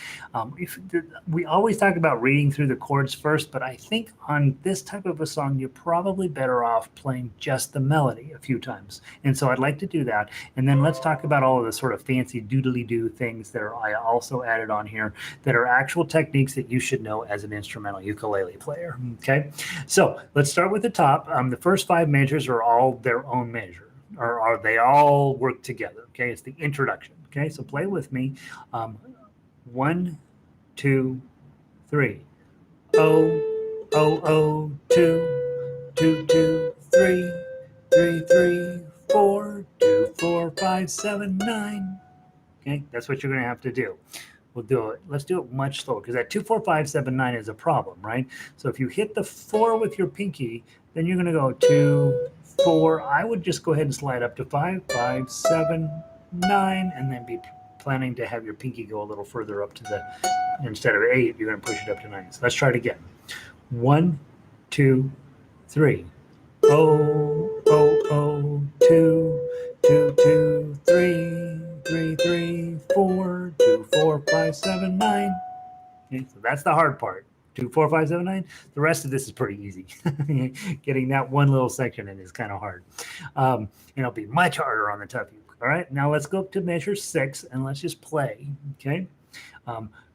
We always talk about reading through the chords first, but I think on this type of a song, you're probably better off playing just the melody a few times. And so I'd like to do that. And then let's talk about all of the sort of fancy doodly-doo things that I also added on here that are actual techniques that you should know as an instrumental ukulele player. Okay, so let's start with the top. The first 5 measures are all their own measure, or they all work together. Okay, it's the introduction. Okay, so play with me. 1, 2, 3. Oh, oh, oh, 2, 2, 2, 3. 3, 3, 4, 2, 4, 5, 7, 9. Okay, that's what you're going to have to do. We'll do it. Let's do it much slower because that 2, 4, 5, 7, 9 is a problem, right? So if you hit the 4 with your pinky, then you're going to go 2, 4. I would just go ahead and slide up to 5, 5, 7, 9, and then be planning to have your pinky go a little further up to the, instead of 8, you're going to push it up to 9. So let's try it again. 1, 2, 3. Oh, oh, oh, 2, 2, 2, 3, 3, 3, 4, 2, 4, 5, 7, 9. Okay, so that's the hard part. 2, 4, 5, 7, 9. The rest of this is pretty easy. Getting that one little section in is kind of hard. And it'll be much harder on the tough uke. All right, now let's go up to measure 6 and let's just play. Okay.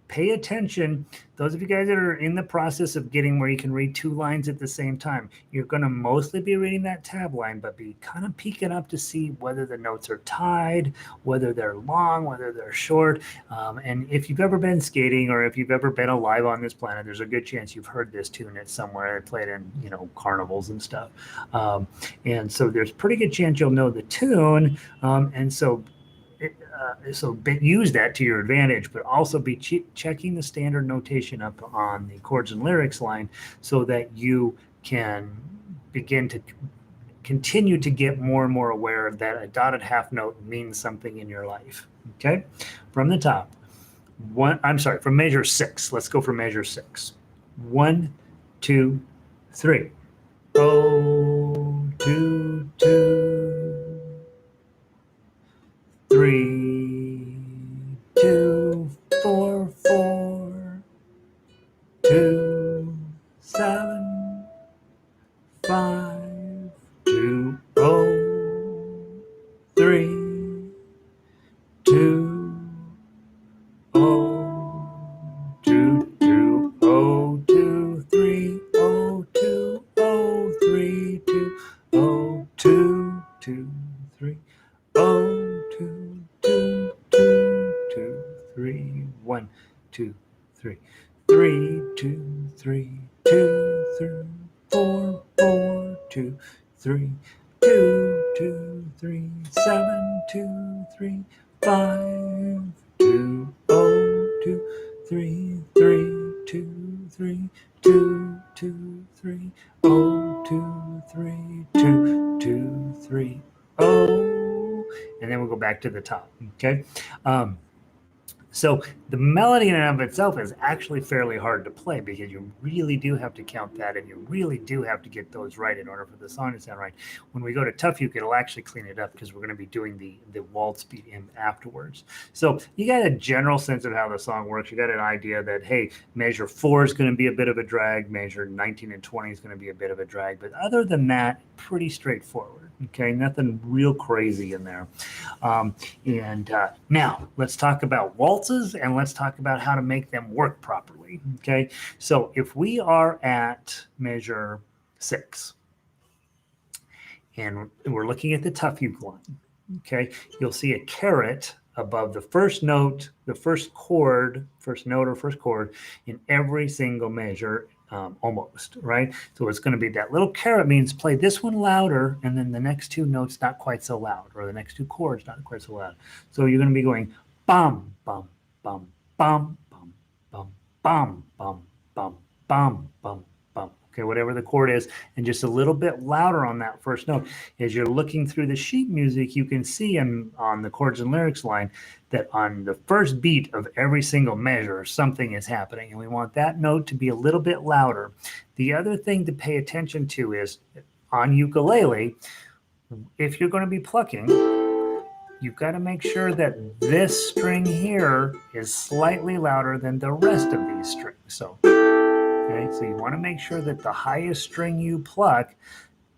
Pay attention. Those of you guys that are in the process of getting where you can read 2 lines at the same time, you're going to mostly be reading that tab line, but be kind of peeking up to see whether the notes are tied, whether they're long, whether they're short. And if you've ever been skating or if you've ever been alive on this planet, there's a good chance you've heard this tune at somewhere. It played in, carnivals and stuff. And so there's a pretty good chance you'll know the tune. So use that to your advantage, but also be checking the standard notation up on the chords and lyrics line so that you can begin to continue to get more and more aware that a dotted half note means something in your life. Okay, from the top, from measure 6. Let's go for measure 6. 1, 2, 3. Oh, 2, 2, 3, 2, 4, 4, 2, 7, 5, 2, 0, 3, 2, 0, 2, 2, 0, 2, 3, 0, 2, 0, 3, 2, 0, 2, 2, 3, 0, 2, 2, 2, 2, 3, 1, 2, 3, 3, 2, 3, 2, 3, 4, 4, 2, 3, 2, 2, 3, 7, 2, 3, 5, 2, 0, 2, 3, 3, 2, 3, 2, 2, 3, 0, 2, 3, 2, 2, 3, 0. And then we'll go back to the top. Okay. So the melody in and of itself is actually fairly hard to play because you really do have to count that and you really do have to get those right in order for the song to sound right. When we go to tough uke, it'll actually clean it up because we're going to be doing the waltz beat in afterwards. So you got a general sense of how the song works. You got an idea that, hey, measure 4 is going to be a bit of a drag. Measure 19 and 20 is going to be a bit of a drag. But other than that, pretty straightforward. Okay, nothing real crazy in there. Now let's talk about waltzes and let's talk about how to make them work properly. Okay, so if we are at measure 6 and we're looking at the tough uke line, okay, you'll see a caret above the first note, the first chord, first note or first chord in every single measure. Almost, right? So it's going to be that little caret means play this one louder and then the next 2 notes not quite so loud, or the next 2 chords not quite so loud. So you're going to be going bum, bum, bum, bum, bum, bum, bum, bum, bum, bum, bum, bum. Okay, whatever the chord is, and just a little bit louder on that first note. As you're looking through the sheet music, you can see on the chords and lyrics line that on the first beat of every single measure, something is happening, and we want that note to be a little bit louder. The other thing to pay attention to is on ukulele, if you're going to be plucking, you've got to make sure that this string here is slightly louder than the rest of these strings. So you want to make sure that the highest string you pluck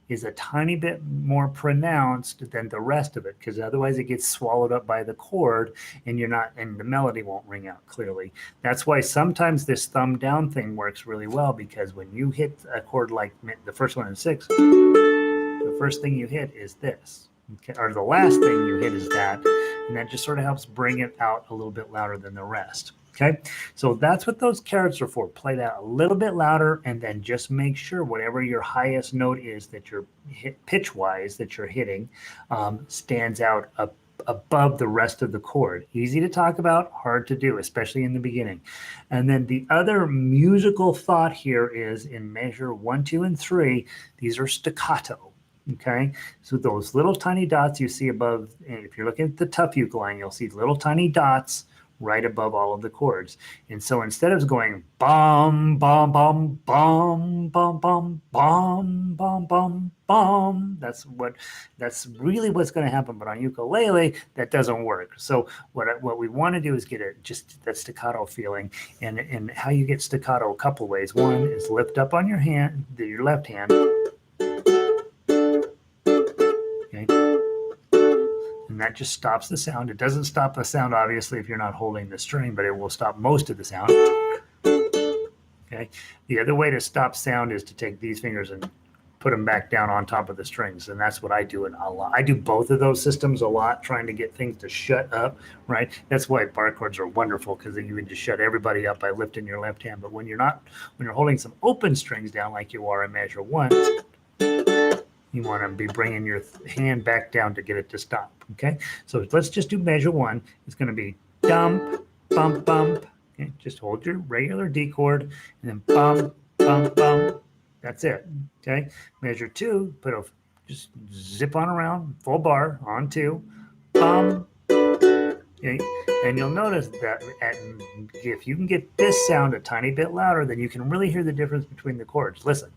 is a tiny bit more pronounced than the rest of it, because otherwise it gets swallowed up by the chord and the melody won't ring out clearly. That's why sometimes this thumb down thing works really well, because when you hit a chord like the first one in 6, the first thing you hit is this, okay, or the last thing you hit is that, and that just sort of helps bring it out a little bit louder than the rest. Okay, so that's what those carets are for. Play that a little bit louder, and then just make sure whatever your highest note is that you're pitch-wise that you're hitting stands out above the rest of the chord. Easy to talk about, hard to do, especially in the beginning. And then the other musical thought here is in measure 1, 2, and 3, these are staccato. Okay, so those little tiny dots you see above, and if you're looking at the tough uke line, you'll see little tiny dots right above all of the chords. And so instead of going bum, bum, bum, bum, bum, bum, bum, bum, bum, bum, that's really what's going to happen. But on ukulele, that doesn't work. So what we want to do is get it just that staccato feeling. And how you get staccato a couple ways. One is lift up on your hand, your left hand. Okay. And that just stops the sound. It doesn't stop the sound, obviously, if you're not holding the string, but it will stop most of the sound. Okay. The other way to stop sound is to take these fingers and put them back down on top of the strings. And that's what I do a lot. I do both of those systems a lot, trying to get things to shut up, right? That's why bar chords are wonderful, because you can just shut everybody up by lifting your left hand. But when you're holding some open strings down like you are in measure 1, you want to be bringing your hand back down to get it to stop, okay? So let's just do measure 1. It's going to be dump, bump, bump. Okay? Just hold your regular D chord, and then bump, bump, bump. That's it, okay? Measure 2, just zip on around, full bar, on 2, bump. Okay? And you'll notice that if you can get this sound a tiny bit louder, then you can really hear the difference between the chords. Listen.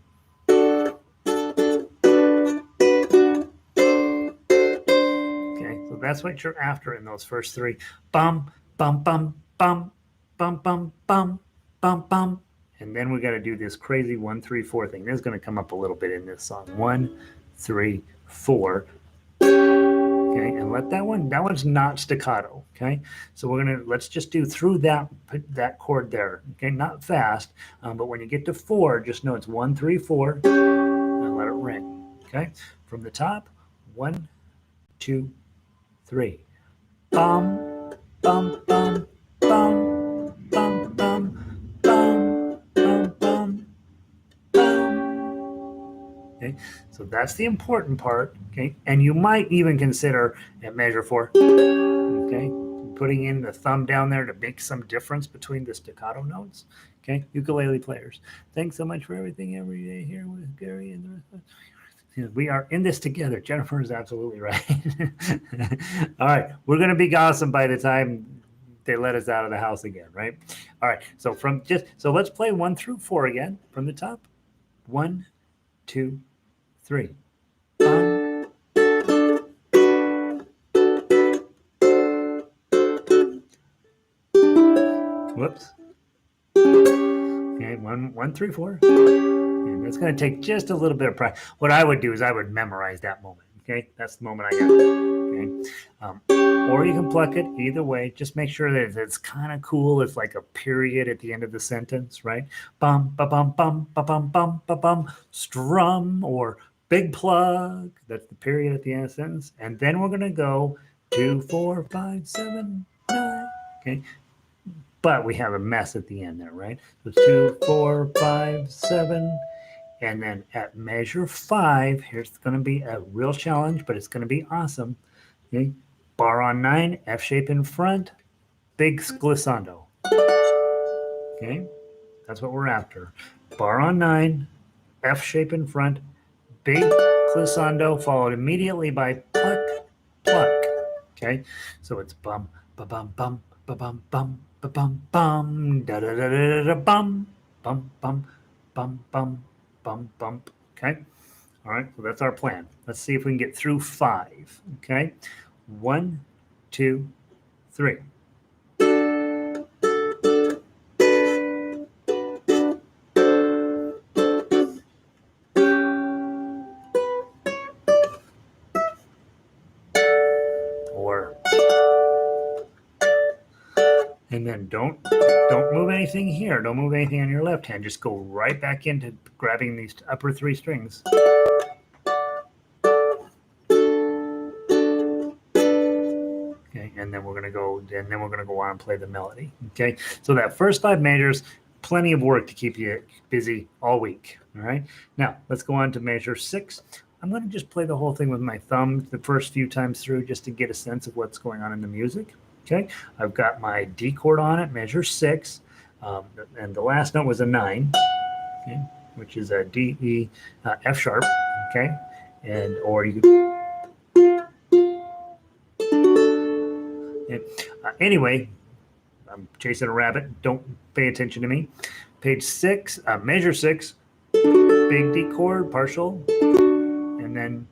That's what you're after in those first 3. Bum, bum, bum, bum, bum, bum, bum, bum, bum. And then we got to do this crazy 1, 3, 4 thing. This is going to come up a little bit in this song. 1, 3, 4. Okay, and let that one's not staccato. Okay, so let's just do through that chord there. Okay, not fast, but when you get to 4, just know it's 1, 3, 4, and let it ring. Okay, from the top, 1, 2, 3. Bum, bum, bum, bum, bum, bum, bum, bum, bum, bum. Okay, so that's the important part. Okay, and you might even consider at measure 4, okay, putting in the thumb down there to make some difference between the staccato notes. Okay, ukulele players, thanks so much for everything every day here with Gary and the rest of us. We are in this together. Jennifer is absolutely right. All right, we're going to be awesome by the time they let us out of the house again, right? All right, so let's play 1 through 4 again from the top. 1, 2, 3. Whoops. Okay, 1, 3, 4. And it's going to take just a little bit of practice. What I would do is I would memorize that moment. Okay, that's the moment I got. Okay, or you can pluck it either way. Just make sure that it's kind of cool. It's like a period at the end of the sentence, right? Bum ba bum bum ba bum bum ba bum. Strum or big plug. That's the period at the end of the sentence. And then we're going to go 2, 4, 5, 7, 9. Okay. But we have a mess at the end there, right? So 2, 4, 5, 7. And then at measure 5, here's going to be a real challenge, but it's going to be awesome. Okay? Bar on 9, F shape in front, big glissando. Okay? That's what we're after. Bar on 9, F shape in front, big glissando, followed immediately by pluck, pluck. Okay? So it's bum, ba bum, bum, ba bum, bum, ba bum, bum, da da da da da bum, bum, bum, bum, bum. Bump, bump. Okay. All right. So that's our plan. Let's see if we can get through 5. Okay. 1, 2, 3. And then don't move anything here. Don't move anything on your left hand. Just go right back into grabbing these upper 3 strings. Okay, and then we're gonna go on and play the melody. Okay, so that first 5 measures, plenty of work to keep you busy all week. All right. Now let's go on to measure 6. I'm going to just play the whole thing with my thumb the first few times through, just to get a sense of what's going on in the music. Okay, I've got my D chord on it, measure 6, and the last note was a 9, okay, which is a D, E, F sharp, okay, or you could. Anyway, I'm chasing a rabbit. Don't pay attention to me. Page 6, measure 6, big D chord, partial, and then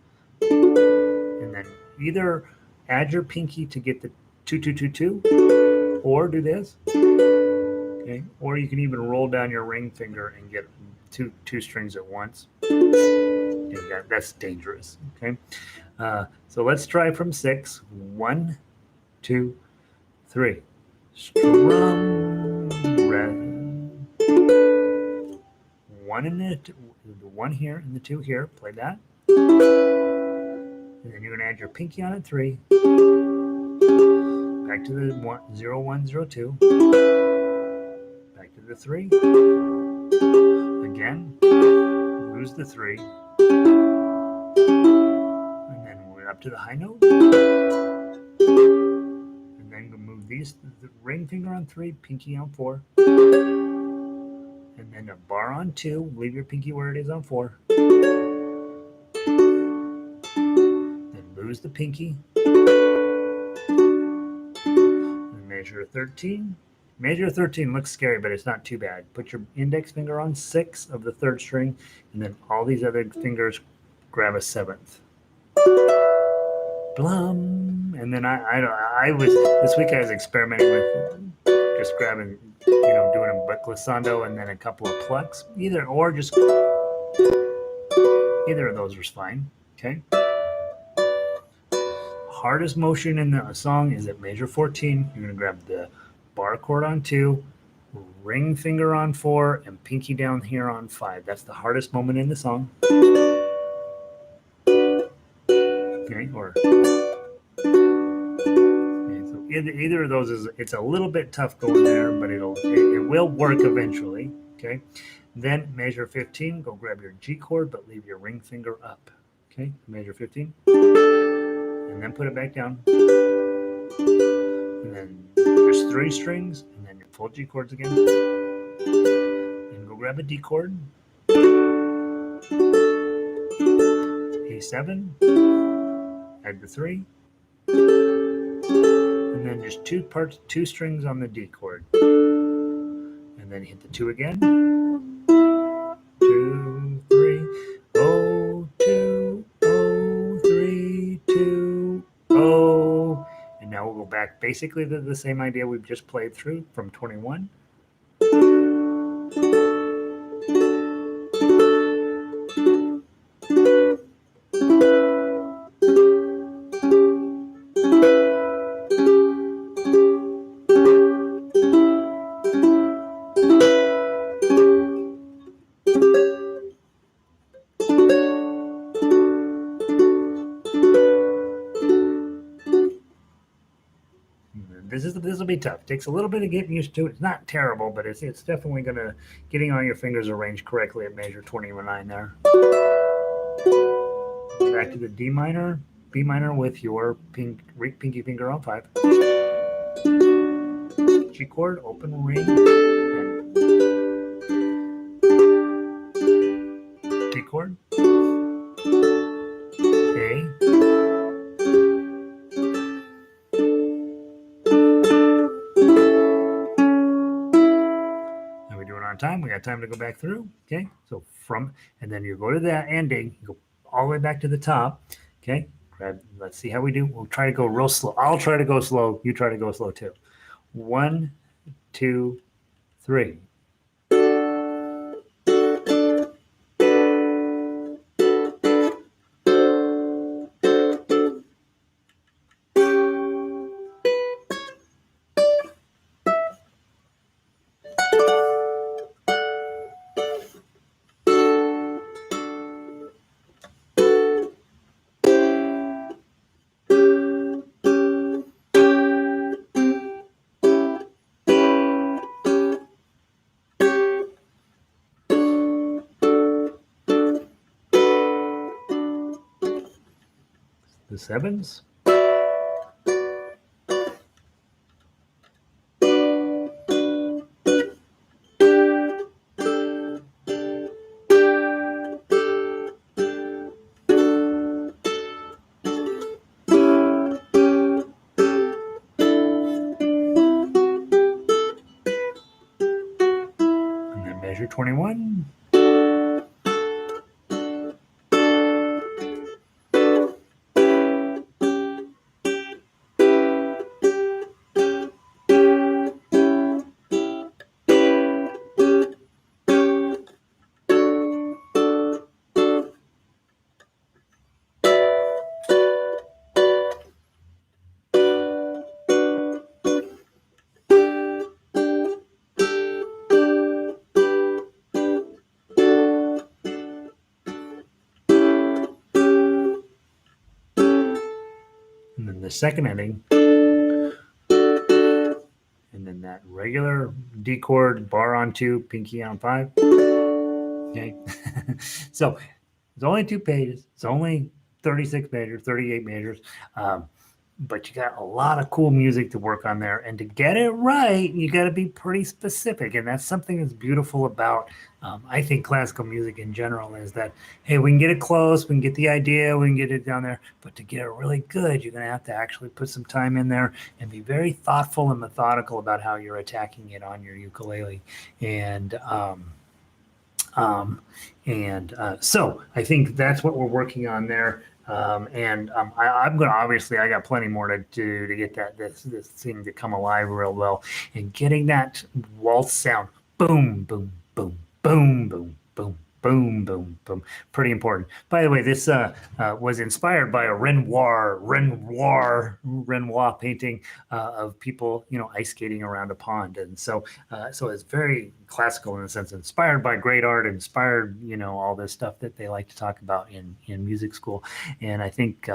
either add your pinky to get the 2 2 2 2, or do this. Okay, or you can even roll down your ring finger and get two strings at once. Okay, that's dangerous. Okay, so let's try from 6. 1, 2, 3. Strum, one in the one here and the 2 here. Play that, and then you're gonna add your pinky on at 3. Back to the 1 0 1 0 2. Back to the 3. Again, lose the 3, and then we're up to the high note. And then move the ring finger on 3, pinky on 4, and then a bar on 2. Leave your pinky where it is on 4. Then lose the pinky. And measure 13. Measure 13 looks scary, but it's not too bad. Put your index finger on 6 of the 3rd string, and then all these other fingers grab a 7th. Blum. And then I was this week I was experimenting with just grabbing, doing a glissando and then a couple of plucks. Either of those was fine. Okay. Hardest motion in the song is at measure 14. You're gonna grab the bar chord on 2, ring finger on 4, and pinky down here on 5. That's the hardest moment in the song. Okay, or so either of those it's a little bit tough going there, but it will work eventually. Okay, then measure 15. Go grab your G chord, but leave your ring finger up. Okay, measure 15, and then put it back down. And then there's 3 strings, and then your full G chords again. And go grab a D chord, A7, add the 3, and then just 2 strings on the D chord, and then hit the 2 again. 2 3, oh 2 oh 3 2 oh. And now we'll go back basically to the same idea we've just played through from 21. This will be tough. It takes a little bit of getting used to it. It's not terrible, but it's definitely getting all your fingers arranged correctly at measure 29 there. Back to the D minor, B minor with your pinky finger on 5. G chord, open ring, D chord, A, time. We got time to go back through. Okay, so and then you go to that ending, you go all the way back to the top. Okay, let's see how we do. We'll try to go real slow. I'll try to go slow. You try to go slow too. 1 2 3. The 7s. chapter 21. And then the second ending, and then that regular D chord, bar on 2, pinky on 5. Okay. So it's only 2 pages. It's only 36 measures, 38 measures. But you got a lot of cool music to work on there. And to get it right, you got to be pretty specific. And that's something that's beautiful about, I think, classical music in general is that, hey, we can get it close, we can get the idea, we can get it down there. But to get it really good, you're going to have to actually put some time in there and be very thoughtful and methodical about how you're attacking it on your ukulele. And so I think that's what we're working on there. I'm going to obviously I got plenty more to do to get this thing to come alive real well, and getting that waltz sound, boom, boom, boom, boom, boom, boom, boom, boom, boom. Pretty important. By the way, this was inspired by a Renoir painting of people, ice skating around a pond, and so it's very classical in a sense, inspired by great art, inspired, all this stuff that they like to talk about in music school. And I think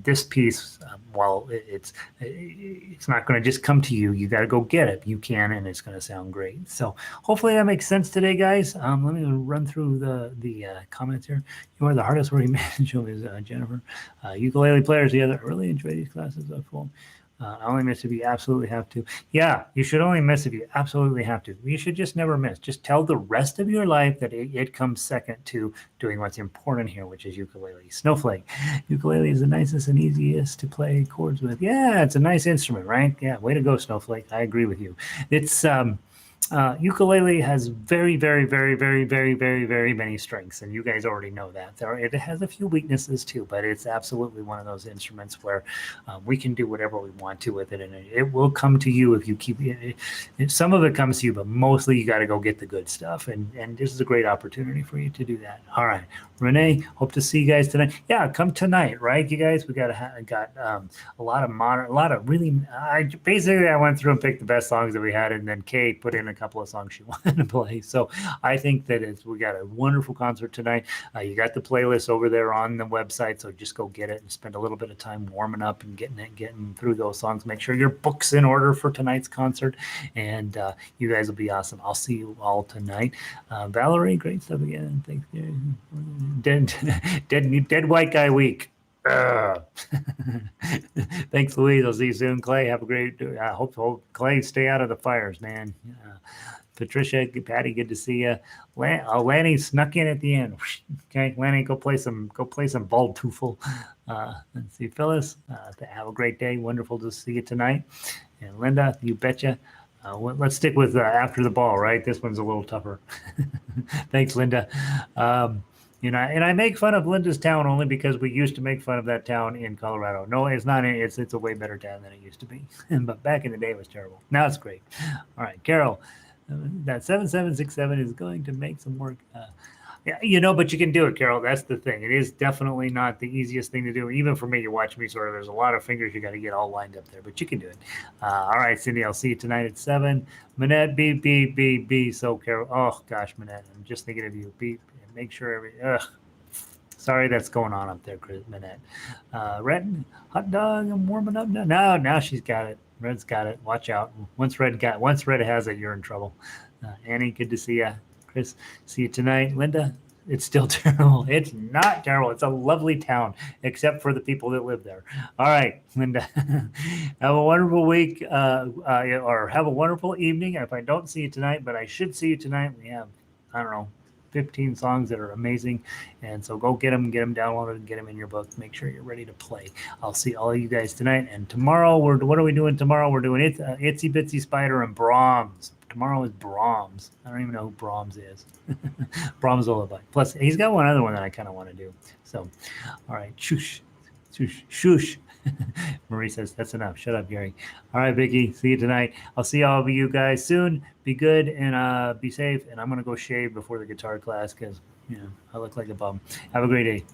this piece, while it's not going to just come to you, you got to go get it. You can, and it's going to sound great. So hopefully that makes sense today, guys. Let me run through the comments here. You are the hardest working man, is Jennifer. Ukulele players, yeah, I really enjoy these classes. I only miss if you absolutely have to. Yeah, you should only miss if you absolutely have to. You should just never miss. Just tell the rest of your life that it comes second to doing what's important here, which is ukulele. Snowflake. Ukulele is the nicest and easiest to play chords with. Yeah, it's a nice instrument, right? Yeah, way to go, Snowflake. I agree with you. It's ukulele has very, very, very, very, very, very, very many strengths, and you guys already know that. It has a few weaknesses too, but it's absolutely one of those instruments where we can do whatever we want to with it, and it will come to you if you keep it. Some of it comes to you, but mostly you got to go get the good stuff, and this is a great opportunity for you to do that. All right, Renee, hope to see you guys tonight. Yeah, come tonight, right, you guys? We got a lot of really. I went through and picked the best songs that we had, and then Kate put in a couple of songs she wanted to play. So I think that we got a wonderful concert tonight. You got the playlist over there on the website, so just go get it and spend a little bit of time warming up and getting through those songs. Make sure your book's in order for tonight's concert, and you guys will be awesome. I'll see you all tonight. Valerie, great stuff again. Thanks. Dead white guy week. Thanks, Louise. I'll see you soon. Clay, have a great. I hope Clay stay out of the fires, man. Patricia, Patty, good to see you. Lanny snuck in at the end. Okay, Lanny, go play some bald toofle. Let's see, Phyllis. Have a great day. Wonderful to see you tonight. And Linda, you betcha. Let's stick with after the ball, right? This one's a little tougher. Thanks, Linda. And I make fun of Linda's town only because we used to make fun of that town in Colorado. No, it's not. It's a way better town than it used to be. But back in the day, it was terrible. Now it's great. All right, Carol, that 7767 is going to make some work. Yeah, but you can do it, Carol. That's the thing. It is definitely not the easiest thing to do. Even for me, you watch me sort of. There's a lot of fingers you got to get all lined up there, but you can do it. All right, Cindy, I'll see you tonight at 7. Manette, beep. So, Carol. Oh, gosh, Manette, I'm just thinking of you. Beep. Make sure sorry that's going on up there, Chris Manette. Red, hot dog, I'm warming up now. Now she's got it. Red's got it. Watch out. Once Red has it, you're in trouble. Annie, good to see you. Chris, see you tonight. Linda, it's still terrible. It's not terrible. It's a lovely town, except for the people that live there. All right, Linda, have a wonderful week, or have a wonderful evening. If I don't see you tonight, but I should see you tonight, we have, 15 songs that are amazing, and so go get them downloaded, and get them in your book. Make sure you're ready to play. I'll see all of you guys tonight, and tomorrow what are we doing tomorrow? We're doing Itsy Bitsy Spider and Brahms. Tomorrow is Brahms. I don't even know who Brahms is. Brahms Lullaby. Plus, he's got one other one that I kind of want to do. So, all right, shush, shush, shush. Marie says that's enough. Shut up, Gary. All right, Vicky. See you tonight. I'll see all of you guys soon. Be good and be safe. And I'm gonna go shave before the guitar class because I look like a bum. Have a great day.